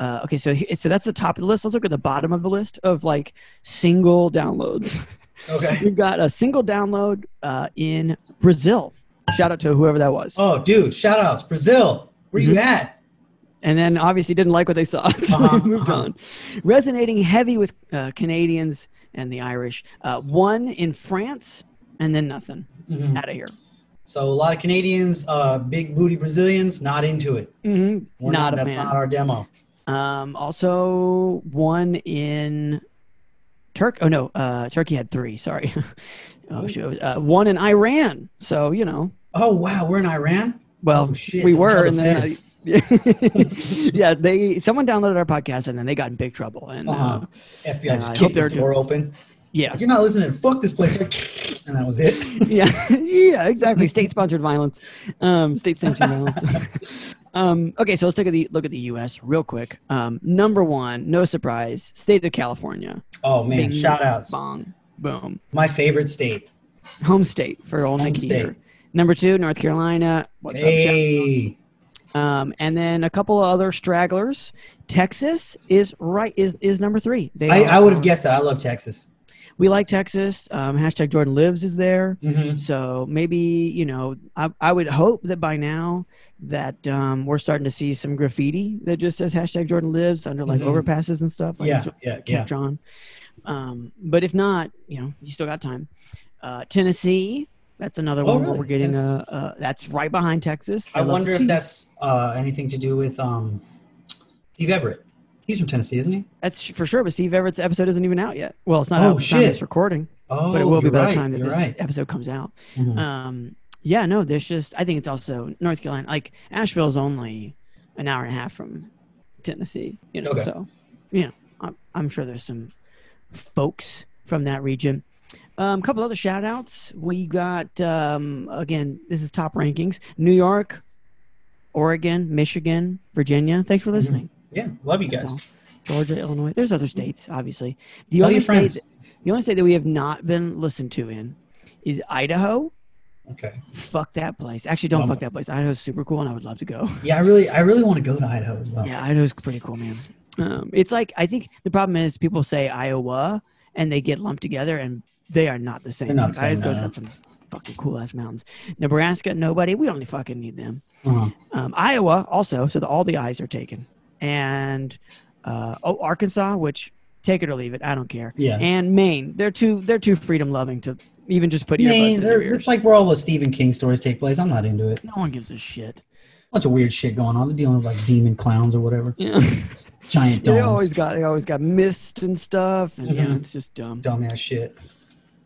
okay, so that's the top of the list. Let's look at the bottom of the list of like single downloads. Okay. We've got a single download in Brazil. Shout out to whoever that was. Oh, dude, shout outs. Brazil, where you at? And then obviously didn't like what they saw, so we moved on. Resonating heavy with Canadians and the Irish. One in France, and then nothing. Out of here. So a lot of Canadians, big booty Brazilians, not into it. That's not our demo. Also, one in Turkey. Oh no, Turkey had 3. Sorry. One in Iran. So you know. Oh wow, we're in Iran. Well, we were, and then someone downloaded our podcast, and then they got in big trouble. And FBI just kicked their door open. Yeah, like, you're not listening. Fuck this place, and that was it. yeah, exactly. State-sponsored violence, state-sanctioned violence. Okay, so let's take a look at the U.S. real quick. Number 1, no surprise, state of California. Oh man, shout outs. Bong, boom. My favorite state. Home state for old Nicky here. Number 2, North Carolina. What's up, and then a couple of other stragglers. Texas is number 3. I would have guessed that. I love Texas. We like Texas. Hashtag Jordan Lives is there. So maybe, you know, I would hope that by now that we're starting to see some graffiti that just says hashtag Jordan Lives under like overpasses and stuff. Like Camp John. But if not, you know, you still got time. Tennessee. That's another one where we're getting that's right behind Texas. I wonder if that's anything to do with Steve Everett. He's from Tennessee, isn't he? That's for sure, but Steve Everett's episode isn't even out yet. Well, it's not out by the time it's recording, but it will be by the time that this episode comes out. Yeah, no, there's just, I think it's also North Carolina. Like, Asheville is only an hour and a half from Tennessee, you know, so, you know, I'm sure there's some folks from that region. A couple other shout outs. We got, again, this is top rankings: New York, Oregon, Michigan, Virginia. Thanks for listening. Yeah, love you guys. Georgia, Illinois. There's other states, obviously. The only state that we have not been listened to in is Idaho. Okay. Fuck that place. Actually, don't fuck that place. Idaho's super cool, and I would love to go. Yeah, I really want to go to Idaho as well. Yeah, Idaho's pretty cool, man. It's like, I think the problem is people say Iowa, and they get lumped together, and they are not the same. They're not the same. Idaho's got some fucking cool ass mountains. Nebraska, nobody. We don't fucking need them. Iowa also. So all the I's are taken. And Arkansas, which take it or leave it, I don't care. Yeah. And Maine, they're too freedom loving to even just put Maine. It's like where all the Stephen King stories take place. I'm not into it. No one gives a shit. Bunch of weird shit going on. They're dealing with like demon clowns or whatever. Yeah. Giant domes. They always got mist and stuff, and yeah, it's just dumb. Dumbass shit.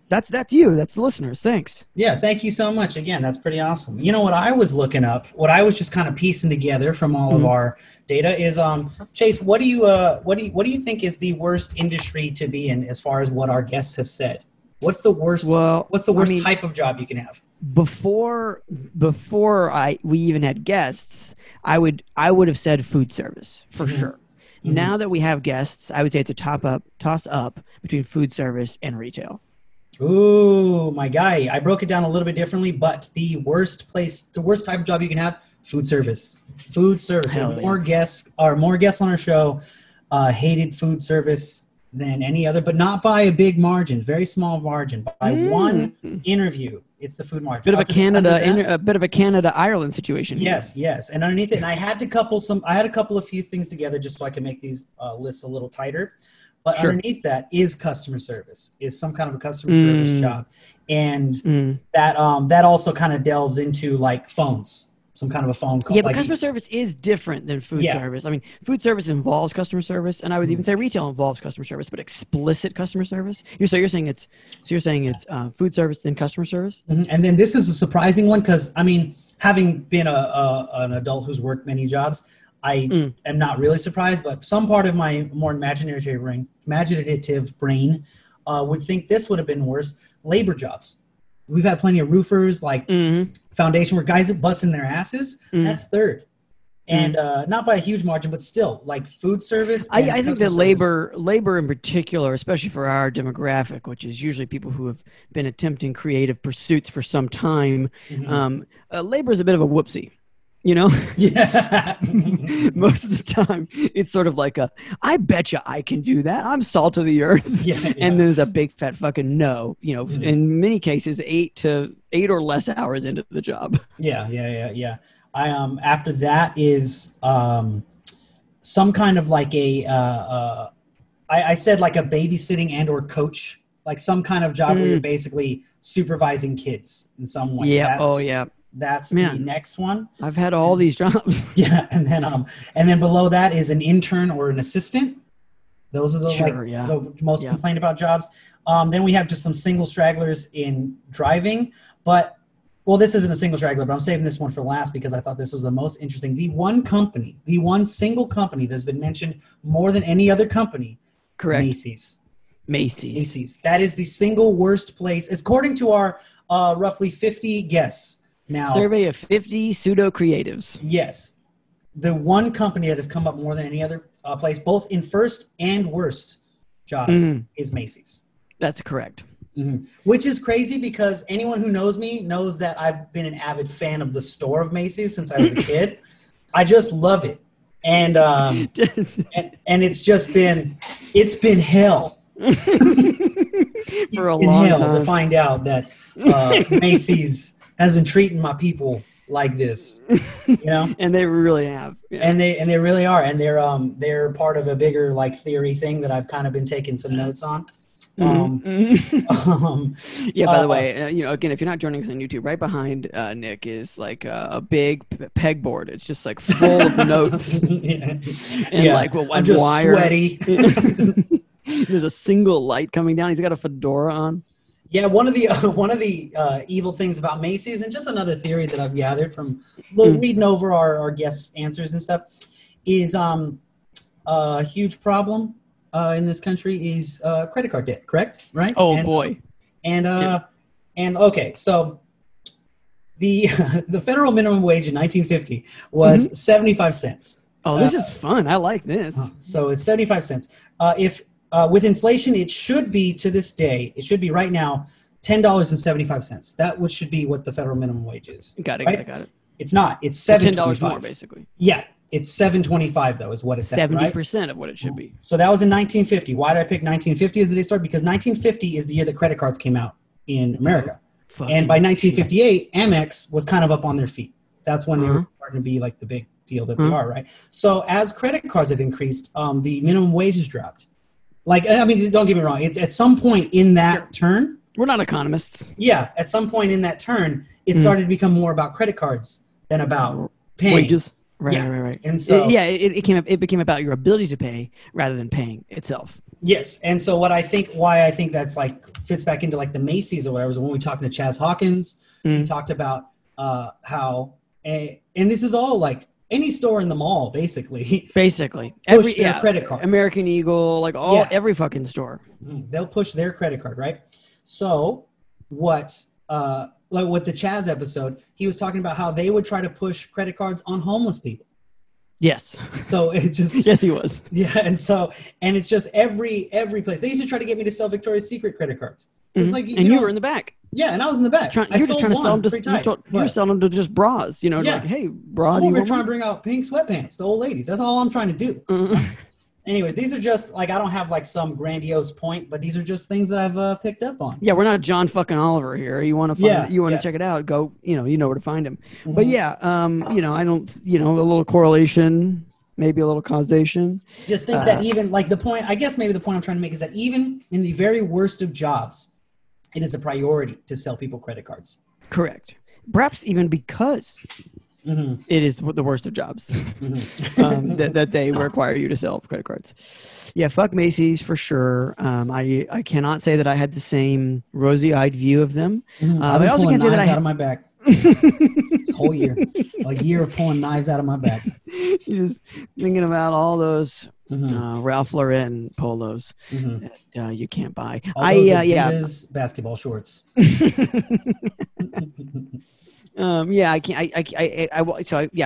That's you. That's the listeners. Thanks. Yeah, thank you so much. Again, that's pretty awesome. You know what I was looking up, what I was just kind of piecing together from all of our data is, Chase, what do you think is the worst industry to be in as far as what our guests have said? What's the worst? Type of job you can have? Before we even had guests, I would have said food service for sure. Now that we have guests, I would say it's a toss up between food service and retail. Ooh, my guy. I broke it down a little bit differently, but the worst type of job you can have, food service. Food service. More guests on our show hated food service than any other, but not by a big margin, very small margin. By one interview, it's the food margin. A bit of a Canada Ireland situation. Yes. And underneath it, and I had a few things together just so I could make these lists a little tighter. But underneath that is customer service, is some kind of a customer service job. And that also kind of delves into like phones, some kind of a phone call. Yeah, but customer service is different than food service. I mean, food service involves customer service, and I would even say retail involves customer service, but explicit customer service. You're saying it's food service then customer service? And then this is a surprising one because, I mean, having been an adult who's worked many jobs, I am not really surprised, but some part of my more imaginative brain would think this would have been worse. Labor jobs. We've had plenty of roofers, like foundation work, guys that busting their asses. That's third. And not by a huge margin, but still, like food service. I think that labor in particular, especially for our demographic, which is usually people who have been attempting creative pursuits for some time, labor is a bit of a whoopsie. You know? Yeah. Most of the time, it's sort of like I bet you I can do that. I'm salt of the earth. Yeah. And there's a big fat fucking no, you know, in many cases, 8 or less hours into the job. Yeah. I after that is some kind of like I said like a babysitting and or coach, like some kind of job where you're basically supervising kids in some way. Yeah. That's the next one. I've had all these jobs. Yeah, and then below that is an intern or an assistant. Those are the most complained about jobs. Then we have just some single stragglers in driving, but this isn't a single straggler, but I'm saving this one for last because I thought this was the most interesting. The one single company that's been mentioned more than any other company. Correct. Macy's. That is the single worst place, according to our roughly 50 guests. Now, survey of 50 pseudo creatives. Yes. The one company that has come up more than any other place, both in first and worst jobs, is Macy's. That's correct. Which is crazy because anyone who knows me knows that I've been an avid fan of the store of Macy's since I was a kid. I just love it. And it's just been hell. For a long time. To find out that Macy's has been treating my people like this, you know. And they really have. Yeah. And they really are, and they're part of a bigger like theory thing that I've kind of been taking some notes on. By the way, you know, again, if you're not joining us on YouTube, right behind Nick is like a big pegboard. It's just like full of notes and like I'm just wire. Sweaty. There's a single light coming down. He's got a fedora on. Yeah, one of the evil things about Macy's, and just another theory that I've gathered from reading over our guests' answers and stuff, is a huge problem in this country is credit card debt. Correct? Right? Oh boy. And okay, so the federal minimum wage in 1950 was 75 cents. Oh, this is fun. I like this. So it's 75 cents. If with inflation, it should be to this day, it should be right now, $10.75. That should be what the federal minimum wage is. Got it. Right? Got it. It's not. It's $7.25 more, basically. Yeah, it's $7.25 though, is what it's 70% at, of what it should be. So that was in 1950. Why did I pick 1950 as the day start? Because 1950 is the year that credit cards came out in America, and by 1958, Amex was kind of up on their feet. That's when they were starting to be like the big deal that they are, right? So as credit cards have increased, the minimum wage has dropped. Like, I mean, don't get me wrong. It's at some point in that turn. We're not economists. Yeah. At some point in that turn, it started to become more about credit cards than about paying. Wages. Right. And so. It became about your ability to pay rather than paying itself. Yes. And so why I think that's like fits back into like the Macy's or whatever is when we talked to Chaz Hawkins, he talked about how, and this is all like, any store in the mall, basically every their credit card. American Eagle, like every fucking store. They'll push their credit card, right? So what like with the Chaz episode, he was talking about how they would try to push credit cards on homeless people. Yes. So it just yes, he was. Yeah, and it's just every place. They used to try to get me to sell Victoria's Secret credit cards. Just like you were in the back. Yeah, and I was in the back. You were just trying to sell them. You were selling them to just bras. You know, like, hey, bra. We're trying to bring out pink sweatpants to old ladies. That's all I'm trying to do. Anyways, these are just like, I don't have like some grandiose point, but these are just things that I've picked up on. Yeah, we're not John fucking Oliver here. You want to to check it out? Go. You know where to find him. But yeah, I don't. A little correlation. Maybe a little causation. Just think that even like the point, I guess maybe the point I'm trying to make is that even in the very worst of jobs, it is a priority to sell people credit cards. Correct. Perhaps even because it is the worst of jobs that they require you to sell credit cards. Yeah, fuck Macy's for sure. I cannot say that I had the same rosy-eyed view of them. I also can't say that out of my back. This whole year, a year of pulling knives out of my back. Just thinking about all those Ralph Lauren polos that you can't buy. All those Adidas basketball shorts. I can't. I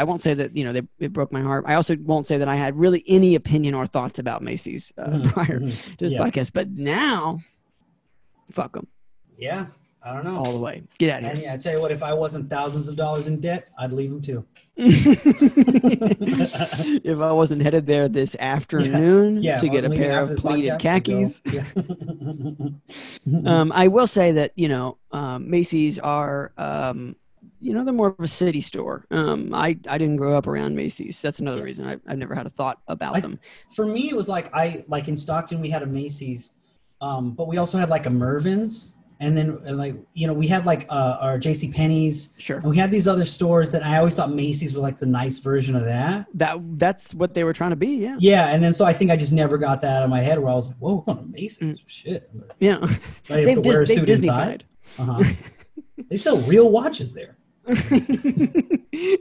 won't say that it broke my heart. I also won't say that I had really any opinion or thoughts about Macy's prior to this podcast. But now, fuck them. Yeah. I don't know. All the way. Get out of here. And yeah, I tell you what, if I wasn't thousands of dollars in debt, I'd leave them too. If I wasn't headed there this afternoon to get a pair of pleated khakis. Yeah. I will say that, Macy's are, they're more of a city store. I didn't grow up around Macy's. That's another reason I've never had a thought about them. For me, it was like in Stockton, we had a Macy's, but we also had like a Mervyn's. And then, we had our JCPenney's. Sure. And we had these other stores that I always thought Macy's were like the nice version of that. That's what they were trying to be, yeah. Yeah, and then so I think I just never got that out of my head where I was like, whoa, we're going to Macy's. Shit. Yeah. I have to wear a suit inside. They sell real watches there.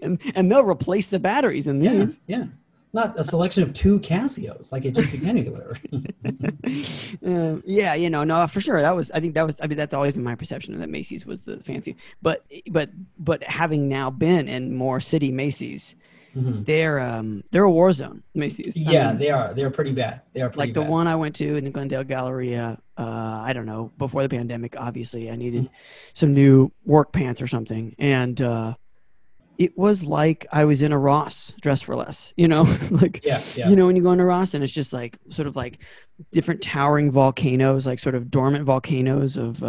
and they'll replace the batteries in these. Yeah. Not a selection of 2 Casios like at JCPenney's or whatever. No, for sure. That's always been my perception that Macy's was the fancy. But having now been in more city Macy's, they're a war zone, Macy's. Yeah, they are. They're pretty bad. They are pretty bad. The one I went to in the Glendale Galleria, I don't know, before the pandemic, obviously, I needed some new work pants or something. And it was like I was in a Ross Dress for Less, when you go into Ross and it's just like sort of like different towering volcanoes, like sort of dormant volcanoes of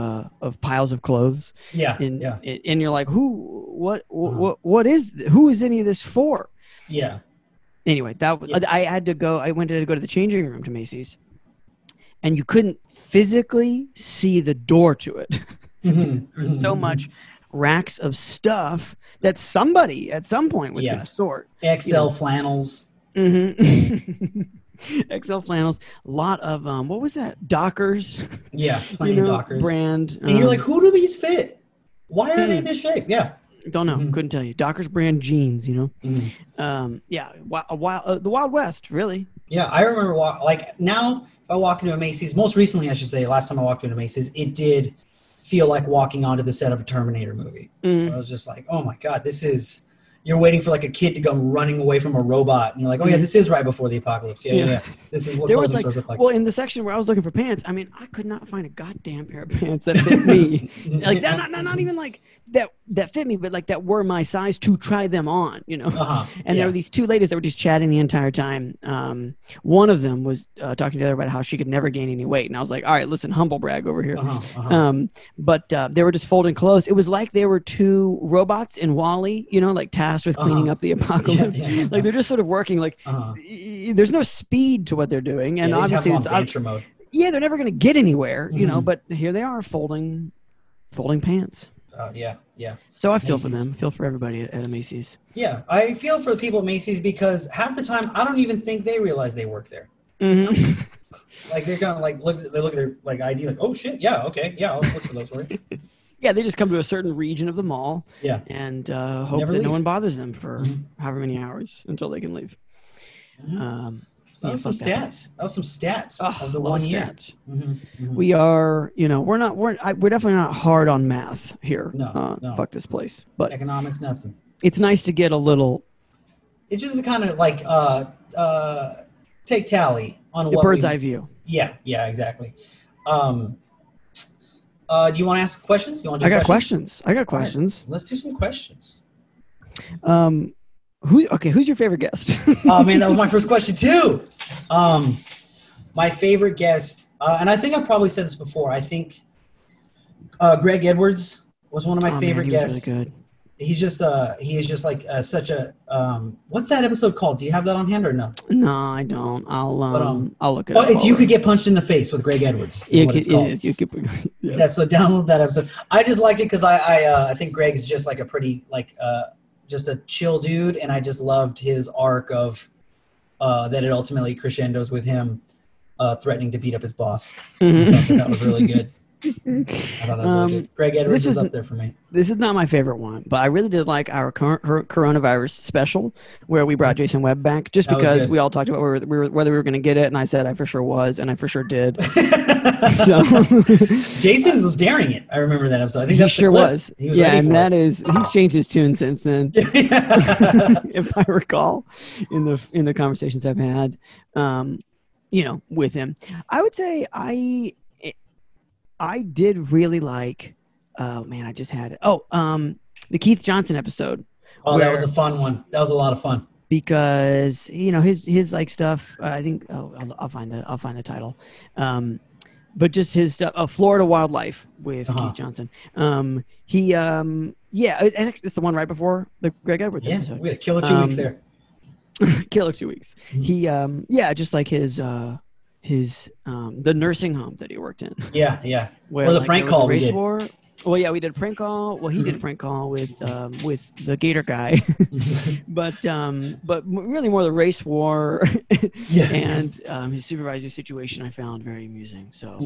piles of clothes. Yeah. And you're like, who is any of this for? Yeah. Anyway, I went to go to the changing room to Macy's and you couldn't physically see the door to it. There's so much racks of stuff that somebody at some point was going to sort. XL flannels. XL flannels. A lot of, what was that? Dockers. Yeah, plenty of Dockers. Brand. And you're like, who do these fit? Why are they this shape? Yeah. Don't know. Couldn't tell you. Dockers brand jeans, the Wild West, really. Yeah, I remember, now if I walk into a Macy's, most recently I should say, last time I walked into a Macy's, it did feel like walking onto the set of a Terminator movie. I was just like, oh my God, you're waiting for like a kid to go running away from a robot. And you're like, oh yeah, this is right before the apocalypse. Yeah. This is what clothing stores look like. Well, in the section where I was looking for pants, I could not find a goddamn pair of pants that fit me. Like not even like that fit me, but like that were my size to try them on, And there were these 2 ladies that were just chatting the entire time. One of them was talking to the other about how she could never gain any weight. And I was like, all right, listen, humble brag over here. But they were just folding clothes. It was like they were 2 robots in WALL-E, like tasked with cleaning up the apocalypse. Like they're just sort of working like there's no speed to what they're doing. And obviously it's mode. Yeah, they're never going to get anywhere, but here they are folding pants. Yeah. So I feel for them. I feel for everybody at Macy's. Yeah, I feel for the people at Macy's because half the time I don't even think they realize they work there. Like they're kind of like they look at their like ID like, oh shit, yeah, okay, yeah, I'll look for those for you. Yeah, they just come to a certain region of the mall. Yeah, and hope that no one bothers them for however many hours until they can leave. That was some stats. That was some stats of the 1 year. We are, we're definitely not hard on math here. No. Fuck this place. But economics, nothing. It's nice to get a little. It's just kind of like take tally on what bird's eye view. Yeah, exactly. Do you want to ask questions? I got questions. Right. Let's do some questions. Who's your favorite guest? Oh man, that was my first question too. My favorite guest, and I think I've probably said this before. I think Greg Edwards was one of my favorite guests. Really good. He is just like such a. What's that episode called? Do you have that on hand or no? No, I don't. I'll look it up. It's You Could Get Punched in the Face with Greg Edwards. Yeah. So download that episode. I just liked it because I think Greg's just like a pretty just a chill dude, and I just loved his arc of that it ultimately crescendos with him threatening to beat up his boss. I thought that was really good. I thought that was really good. Greg Edwards is up there for me. This is not my favorite one, but I really did like our coronavirus special where we brought Jason Webb back just because we all talked about whether we were going to get it, and I said I for sure was, and I for sure did. So Jason was daring it. I remember that episode. I think that's he sure was. Yeah, and he's changed his tune since then. If I recall, in the conversations I've had, with him, I would say I did really like oh man, I just had it. Oh, the Keith Johnson episode. Oh, that was a fun one. That was a lot of fun. Because his like stuff. I think. Oh, I'll find the title. But just his stuff. Florida Wildlife with Keith Johnson. It's the one right before the Greg Edwards episode. We had a killer 2 weeks there. Killer 2 weeks. He just like his the nursing home that he worked in. Yeah. Where, or the prank call we did. Well, yeah, we did a prank call. Well, he did a prank call with the Gator guy, but really more the race war and his supervisory situation I found very amusing. So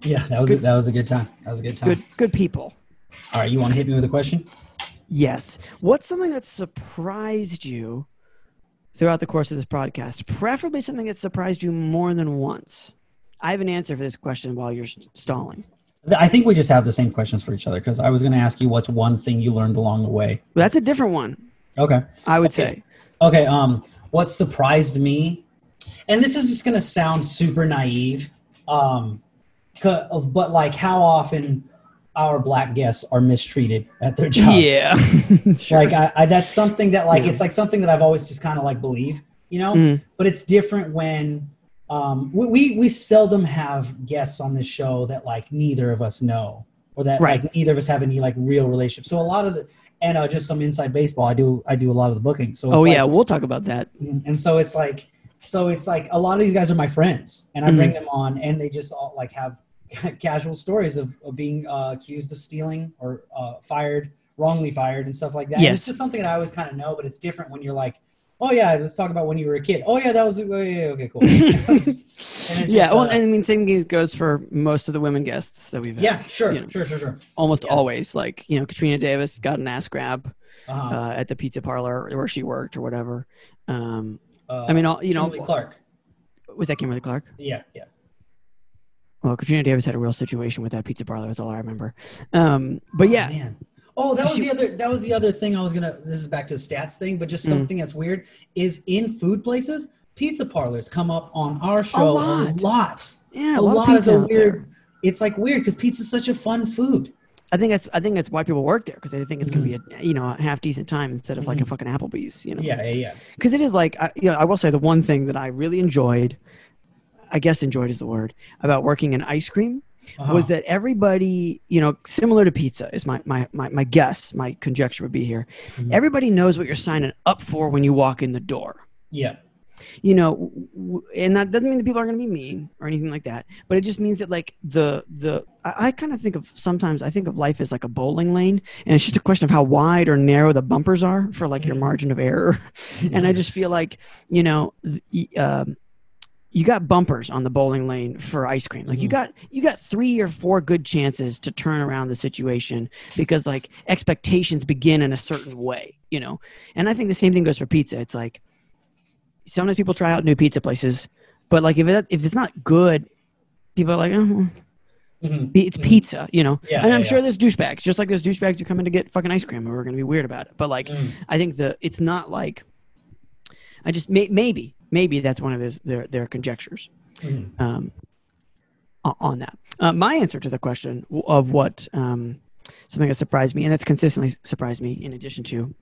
that was a good time. That was a good time. Good people. All right, you want to hit me with a question? Yes. What's something that surprised you throughout the course of this podcast? Preferably something that surprised you more than once. I have an answer for this question while you're stalling. I think we just have the same questions for each other because I was going to ask you what's one thing you learned along the way. That's a different one. Okay. I would say. Okay. What surprised me, and this is just going to sound super naive, but like how often our Black guests are mistreated at their jobs. Yeah. Sure. Like I that's something that like it's like something that I've always just kind of like believe, but it's different when. We seldom have guests on this show that like neither of us know or that like neither of us have any like real relationship. So a lot of just some inside baseball. I do a lot of the booking. So we'll talk about that. And so it's like a lot of these guys are my friends and I bring them on and they just all like have casual stories of being accused of stealing or wrongly fired and stuff like that. Yes. It's just something that I always kind of know, but it's different when you're like, oh yeah, let's talk about when you were a kid. Oh yeah, that was okay, cool. And I mean, same goes for most of the women guests that we've had. Yeah, sure. Almost always, like Katrina Davis got an ass grab at the pizza parlor where she worked or whatever. Kimberly Clark. Was that Kimberly Clark? Yeah. Well, Katrina Davis had a real situation with that pizza parlor. That's all I remember. But yeah. Man. Oh, that was the other thing I was gonna. This is back to the stats thing, but just something that's weird is in food places, pizza parlors come up on our show a lot. Yeah, a lot is a weird. It's like weird because pizza's such a fun food. I think that's why people work there because they think it's gonna be a half decent time instead of like a fucking Applebee's. Yeah. Because it is like I will say the one thing that I really enjoyed, I guess enjoyed is the word, about working in ice cream. Was that everybody, similar to pizza is my guess, my conjecture would be here. Everybody knows what you're signing up for when you walk in the door. Yeah. And that doesn't mean that people are going to be mean or anything like that, but it just means that like I kind of think of life as like a bowling lane and it's just a question of how wide or narrow the bumpers are for like your margin of error. And I just feel like, you got bumpers on the bowling lane for ice cream. Like you got 3 or 4 good chances to turn around the situation because like expectations begin in a certain way, And I think the same thing goes for pizza. It's like sometimes people try out new pizza places, but like if it's not good, people are like, it's pizza, Yeah, and I'm sure there's douchebags, just like there's douchebags who come in to get fucking ice cream who are going to be weird about it. But like, I think it's not like I just maybe that's one of their conjectures on that. My answer to the question of what something that surprised me, and that's consistently surprised me in addition to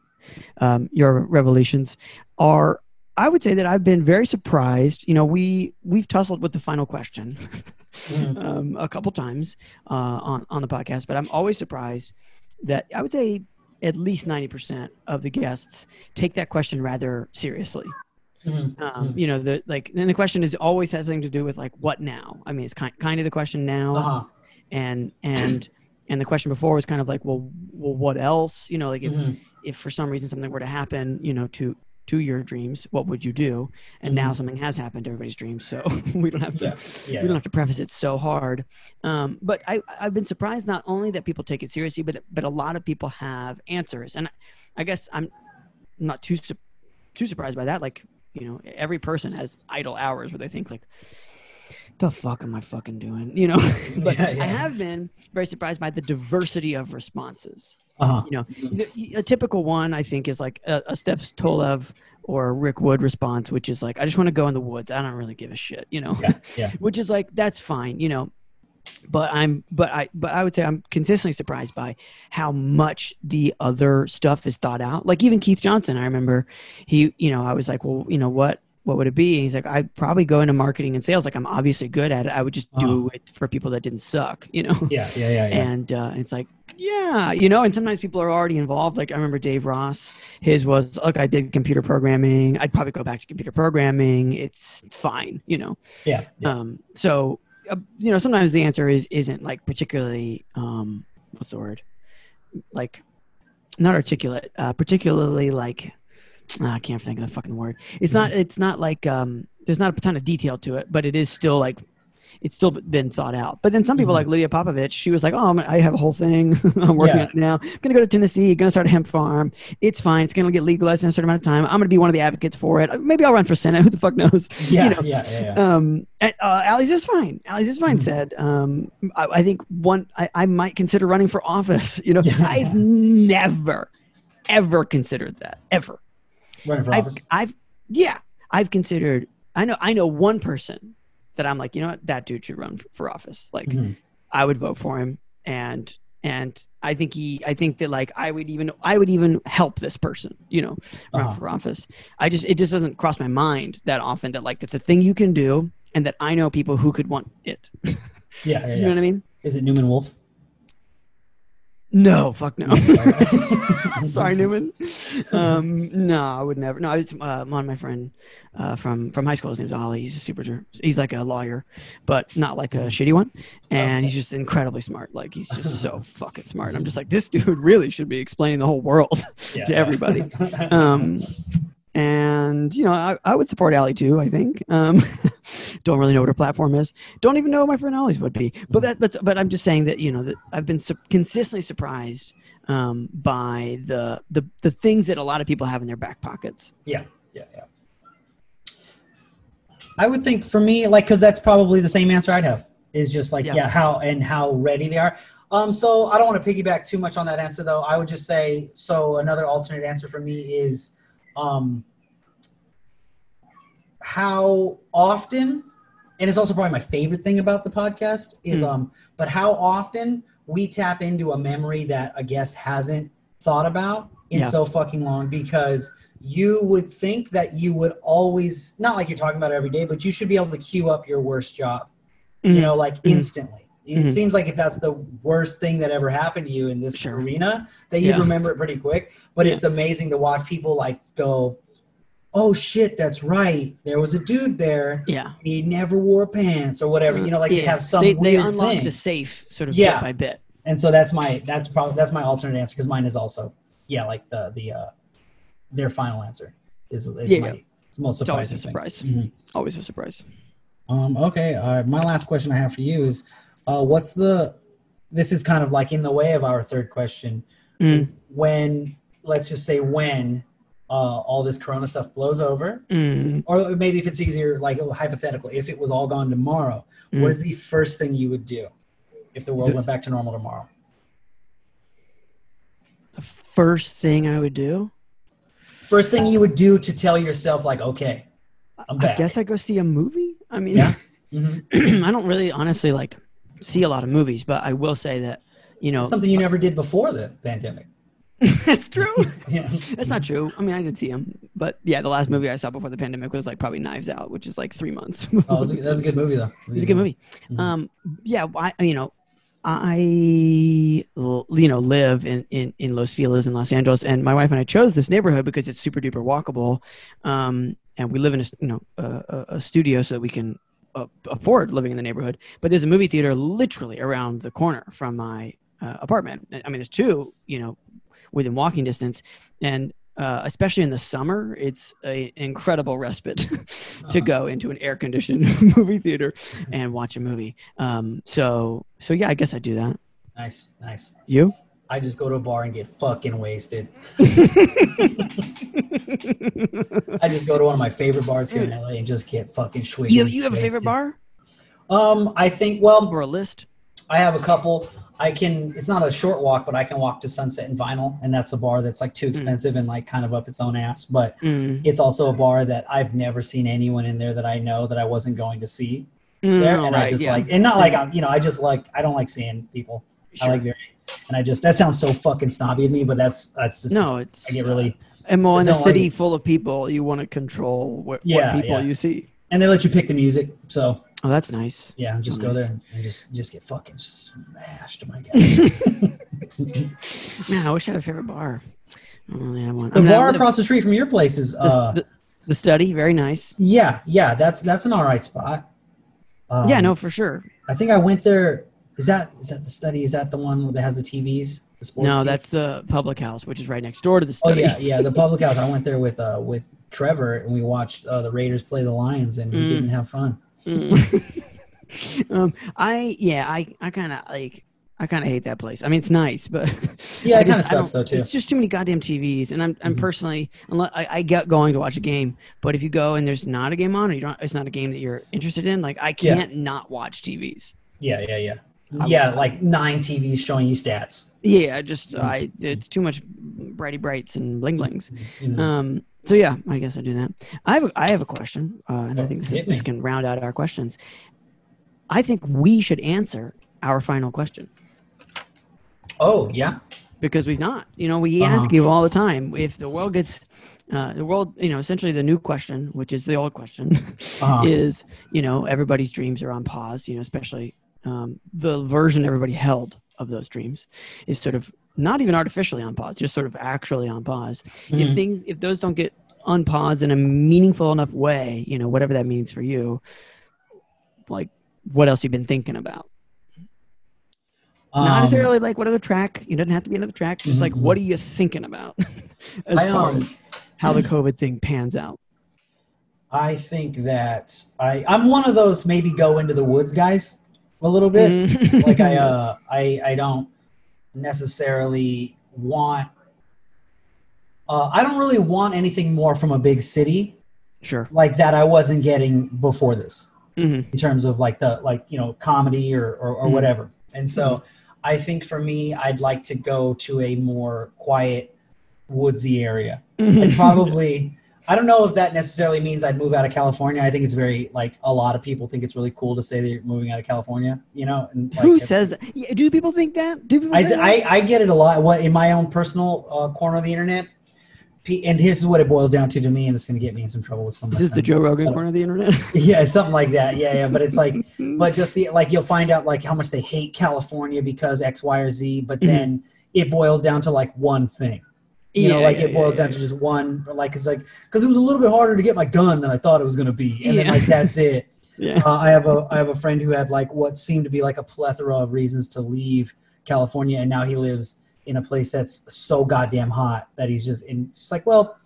your revelations, are I would say that I've been very surprised. We've tussled with the final question a couple times on the podcast, but I'm always surprised that I would say at least 90% of the guests take that question rather seriously. And the question is always has something to do with like what now. I mean, it's kind of the question now, and the question before was kind of like, well, what else? Like if for some reason something were to happen, to your dreams, what would you do? And now something has happened to everybody's dreams, so we don't have to preface it so hard. But I've been surprised not only that people take it seriously, but a lot of people have answers, and I guess I'm not too surprised by that. Like. Every person has idle hours where they think like, the fuck am I fucking doing? But I have been very surprised by the diversity of responses. A typical one I think is like a Steph Tolev or a Rick Wood response, which is like, I just want to go in the woods. I don't really give a shit, which is like, that's fine. But I would say I'm consistently surprised by how much the other stuff is thought out. Like even Keith Johnson, I remember I was like, well, what would it be? And he's like, I'd probably go into marketing and sales. Like I'm obviously good at it. I would just do it for people that didn't suck, Yeah. And it's like, yeah, and sometimes people are already involved. Like I remember Dave Ross, his was, look, I did computer programming. I'd probably go back to computer programming. It's fine, Yeah. So, sometimes the answer isn't like particularly, what's the word? Like not articulate, particularly like, I can't think of the fucking word. It's not like, there's not a ton of detail to it, but it is still like, it's still been thought out. But then some people like Lydia Popovich, she was like, oh, I have a whole thing. I'm working on it now. I'm going to go to Tennessee, going to start a hemp farm. It's fine. It's going to get legalized in a certain amount of time. I'm going to be one of the advocates for it. Maybe I'll run for Senate. Who the fuck knows? Yeah. Ali's is fine. Ali's is fine said. I think I might consider running for office. I've never, ever considered that. Ever. Running for office? I've considered, I know one person that I'm like, that dude should run for office. Like I would vote for him. And I think that like, I would even help this person, run for office. It just doesn't cross my mind that often that like, that's a thing you can do. And that I know people who could want it. You know what I mean? Is it Newman Wolf? No, fuck no. Sorry, Newman. No, I would never. No, it's one of my friend from high school. His name's Ollie. He's like a lawyer, but not like a shitty one. And he's just incredibly smart. Like he's just so fucking smart. And I'm just like, this dude really should be explaining the whole world to everybody. And I would support Allie too. I think. Don't really know what her platform is. Don't even know what my friend Ollie's would be. But I'm just saying that that I've been consistently surprised by the things that a lot of people have in their back pockets. Yeah. I would think for me, like, because that's probably the same answer I'd have. Is just like how ready they are. So I don't want to piggyback too much on that answer though. I would just say another alternate answer for me is. How often, and it's also probably my favorite thing about the podcast is, but how often we tap into a memory that a guest hasn't thought about in so fucking long, because you would think that you would always, not like you're talking about it every day, but you should be able to queue up your worst job, like instantly. It seems like if that's the worst thing that ever happened to you in this arena, that you'd remember it pretty quick. But it's amazing to watch people like go, oh shit, that's right. There was a dude there. Yeah. He never wore pants or whatever. They have some weird they unlock thing. The safe sort of bit by bit. And so that's my alternate answer, because mine is also like their final answer is my most surprising. It's always a surprise. Always a surprise. Okay. My last question I have for you is, this is kind of like in the way of our third question. When, let's just say when all this Corona stuff blows over, or maybe if it's easier, like hypothetical, if it was all gone tomorrow, what is the first thing you would do if the world went back to normal tomorrow? The first thing I would do? First thing you would do to tell yourself like, okay, I'm back. I guess I'd go see a movie. I mean, I don't really honestly like see a lot of movies, but I will say that, it's something you never did before the pandemic. That's true. That's not true. I mean, I did see them, but the last movie I saw before the pandemic was like probably Knives Out, which is like 3 months. That was a good movie though. It was a good movie. I live in Los Feliz in Los Angeles, and my wife and I chose this neighborhood because it's super duper walkable, and we live in a studio so that we can afford living in the neighborhood. But there's a movie theater literally around the corner from my apartment. I mean, there's two, within walking distance, and especially in the summer, it's an incredible respite to go into an air-conditioned movie theater and watch a movie. So yeah, I guess I'd do that. Nice. You? I just go to a bar and get fucking wasted. I just go to one of my favorite bars here in LA and just get fucking wasted. You have a favorite bar? I think, or a list? I have a couple. It's not a short walk, but I can walk to Sunset and Vinyl, and that's a bar that's like too expensive and like kind of up its own ass. But it's also a bar that I've never seen anyone in there that I know that I wasn't going to see. there, and I just like, and not like I'm, I just like, I don't like seeing people. Sure. I like and that sounds so fucking snobby of me, but that's just I get really. And more in a city full of people, you want to control what people you see. And they let you pick the music, so. Oh, that's nice. Yeah, just go there and just get fucking smashed, my God. Man, I wish I had a favorite bar. I don't really have one. The bar across the street from your place is the Study, very nice. Yeah, that's an all right spot. Yeah, no, for sure. I think I went there. Is that the Study? Is that the one that has the TVs? The sports no, TV? That's the Public House, which is right next door to the Study. Oh yeah, the Public House. I went there with Trevor, and we watched the Raiders play the Lions, and we didn't have fun. I kind of hate that place. I mean, it's nice, but yeah, it kind of sucks though too. It's just too many goddamn TVs, and I'm personally, I get going to watch a game, but if you go and there's not a game on, or it's not a game that you're interested in, like I can't not watch TVs. Yeah, like 9 TVs showing you stats. Yeah, it's too much brighty-brights and bling-blings. So yeah, I guess I do that. I have a question, and I think this can round out our questions. I think we should answer our final question. Oh yeah, because we've not. We ask you all the time if the world gets, essentially the new question, which is the old question, is everybody's dreams are on pause. Especially the version everybody held of those dreams is sort of not even artificially on pause, just sort of actually on pause. If those don't get unpaused in a meaningful enough way, whatever that means for you, like what else you've been thinking about. Not necessarily like what other track. It doesn't have to be another track. Just like what are you thinking about as far as how the COVID thing pans out? I think that I'm one of those maybe go into the woods guys a little bit. Like I don't necessarily want. I don't really want anything more from a big city. Sure. Like that I wasn't getting before this in terms of comedy or whatever. And so I think for me, I'd like to go to a more quiet, woodsy area. And probably, I don't know if that necessarily means I'd move out of California. I think it's very, a lot of people think it's really cool to say that you're moving out of California, And who says that? Do people think that? I get it a lot. In my own personal corner of the internet, and this is what it boils down to me, and it's going to get me in some trouble with some of my friends. This is the Joe Rogan corner of the internet? Yeah, something like that. Yeah. But it's but just you'll find out how much they hate California because X, Y, or Z, but then it boils down to one thing. It boils down to just one, it's because it was a little bit harder to get my gun than I thought it was going to be. And then that's it. Yeah. I have a friend who had what seemed to be a plethora of reasons to leave California, and now he lives in a place that's so goddamn hot that he's just well,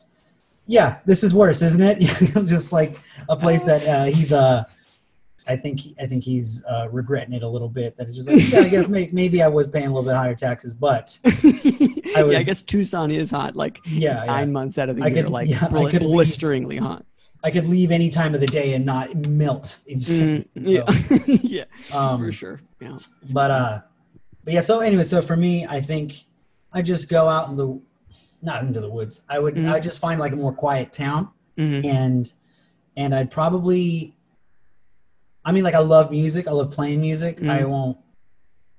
yeah, this is worse, isn't it? Just a place that he's I think he's regretting it a little bit. That it's just I guess maybe I was paying a little bit higher taxes, but I guess Tucson is hot 9 months out of the year, blisteringly hot. I could leave any time of the day and not melt instantly. Yeah, for sure. Yeah, but yeah, so anyway, so for me, I think I just go out not into the woods. I would just find a more quiet town, and I'd probably, I love music. I love playing music. I won't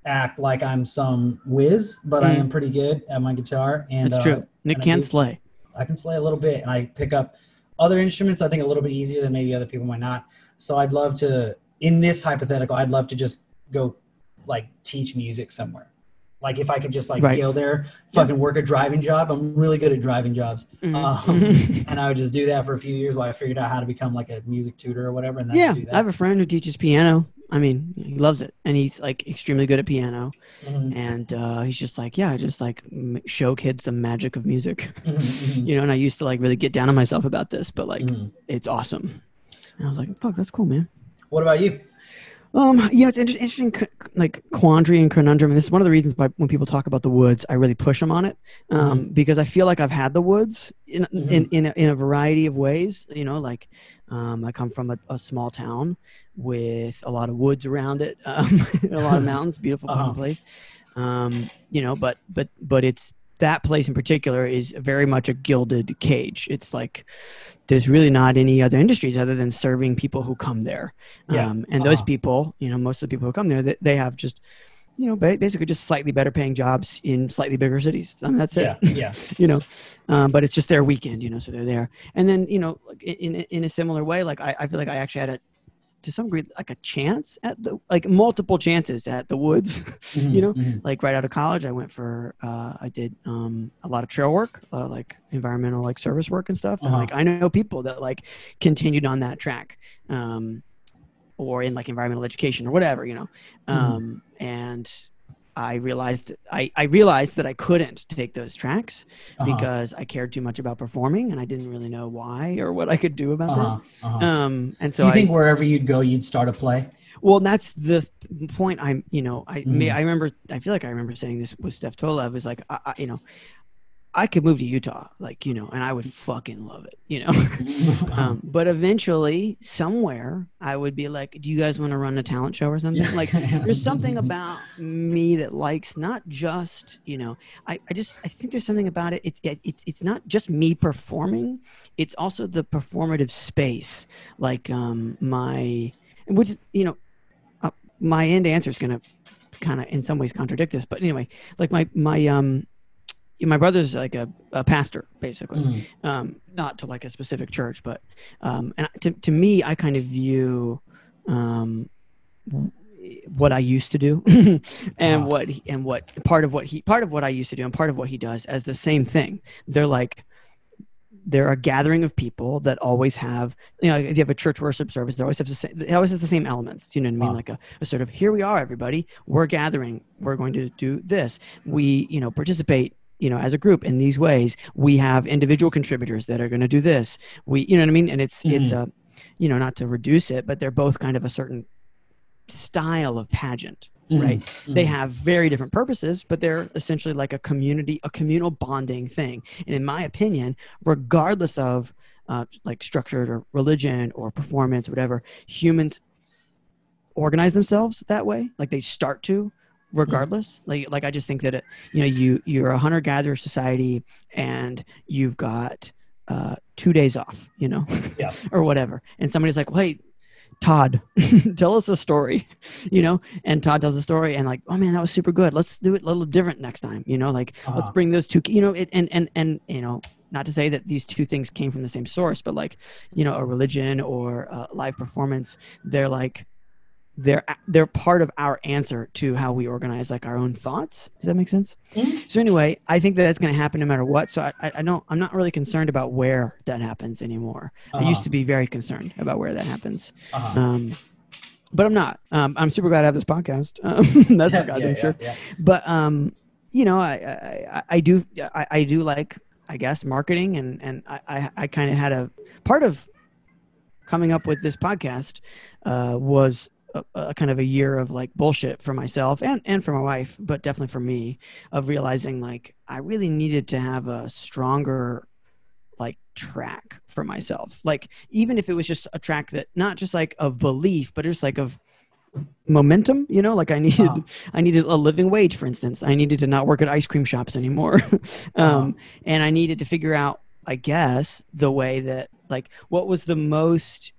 act like I'm some whiz, but I am pretty good at my guitar. And that's true. Nick can slay. I can slay a little bit, and I pick up other instruments. I think a little bit easier than maybe other people might not. So I'd love to, in this hypothetical, I'd love to just go teach music somewhere. If I could just go there, fucking work a driving job. I'm really good at driving jobs. And I would just do that for a few years while I figured out how to become a music tutor or whatever. And then I do that. I have a friend who teaches piano. I mean, he loves it, and he's extremely good at piano. And he's just I just show kids the magic of music. And I used to really get down on myself about this, but it's awesome. And I was like, fuck, that's cool, man. What about you? It's interesting, quandary and conundrum. And this is one of the reasons why when people talk about the woods, I really push them on it, because I feel like I've had the woods in a variety of ways. I come from a small town with a lot of woods around it, a lot of mountains, beautiful fucking place. But that place in particular is very much a gilded cage. It's like there's really not any other industries other than serving people who come there. And those people, most of the people who come there, they have just, basically just slightly better paying jobs in slightly bigger cities. That's it. But it's just their weekend, so they're there. And then, in a similar way, like I feel like I actually had to some degree, like a chance at multiple chances at the woods, like right out of college, I went for, I did a lot of trail work, a lot of like environmental, like service work and stuff. And like, I know people that like continued on that track, or in like environmental education or whatever, and I realized that I couldn't take those tracks because I cared too much about performing and I didn't really know why or what I could do about that. And so you think wherever you'd go, you'd start a play? Well, that's the point. I feel like I remember saying this with Steph Tolev is like, I could move to Utah, and I would fucking love it, but eventually somewhere I would be like, do you guys want to run a talent show or something? Like there's something about me that likes not just, I think there's something about it. It's not just me performing. It's also the performative space. Like, my end answer is going to kind of in some ways contradict this, but anyway, like my brother's like a pastor, basically, not to like a specific church, but and to me, I kind of view what I used to do and what part of what I used to do and part of what he does as the same thing. They're a gathering of people that always have, if you have a church worship service, it always has the same elements. You know what I mean? Like a sort of, here we are, everybody, we're gathering, we're going to do this. We, participate, as a group in these ways. We have individual contributors that are going to do this. We, what I mean? And it's not to reduce it, but they're both kind of a certain style of pageant, right? They have very different purposes, but they're essentially like a communal bonding thing. And in my opinion, regardless of like structured or religion or performance or whatever, humans organize themselves that way. Like they start to, regardless. Like I just think that you're a hunter-gatherer society and you've got 2 days off, or whatever. And somebody's like, well, hey, Todd, tell us a story, and Todd tells a story and like, oh man, that was super good. Let's do it a little different next time, let's bring those two, and not to say that these two things came from the same source, but like, a religion or a live performance, they're like, they're part of our answer to how we organize like our own thoughts. Does that make sense? So anyway, I think that that's going to happen no matter what. So I'm not really concerned about where that happens anymore. I used to be very concerned about where that happens. But I'm not. I'm super glad to have this podcast. That's for goddamn sure. But I do like, I guess, marketing, and I kind of had a part of coming up with this podcast was a kind of a year of like bullshit for myself and for my wife, but definitely for me, of realizing like I really needed to have a stronger like track for myself. Like even if it was just a track that not just like of belief, but just like of momentum, like I needed a living wage, for instance. I needed to not work at ice cream shops anymore. And I needed to figure out, I guess, the way that like what was the most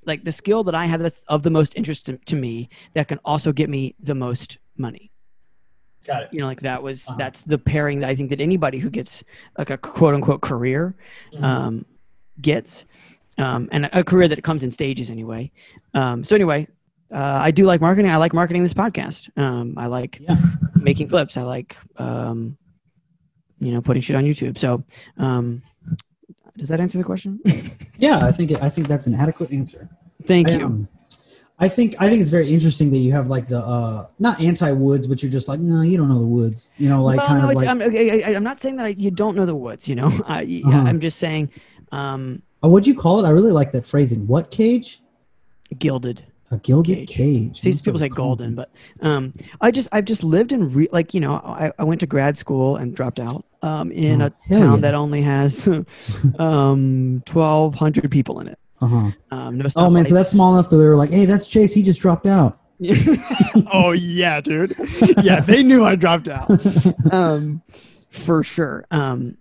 like the skill that I have that's of the most interest to me that can also get me the most money. Got it. Like that's the pairing that I think that anybody who gets like a quote unquote career gets, and a career that comes in stages anyway. So anyway, I do like marketing. I like marketing this podcast. I like making clips. I like, putting shit on YouTube. So, does that answer the question? Yeah, I think that's an adequate answer. Thank you. I think it's very interesting that you have like the not anti-woods, but you're just like, no, you don't know the woods. I'm not saying that you don't know the woods. I'm just saying. What'd you call it? I really like that phrasing. What cage? Gilded. A gilded cage. People say golden, but I've just lived in I went to grad school and dropped out in a town that only has 1,200 people in it. No man, so that's small enough that we were like, hey, that's Chase. He just dropped out. Oh yeah, dude. Yeah, they knew I dropped out. for sure. I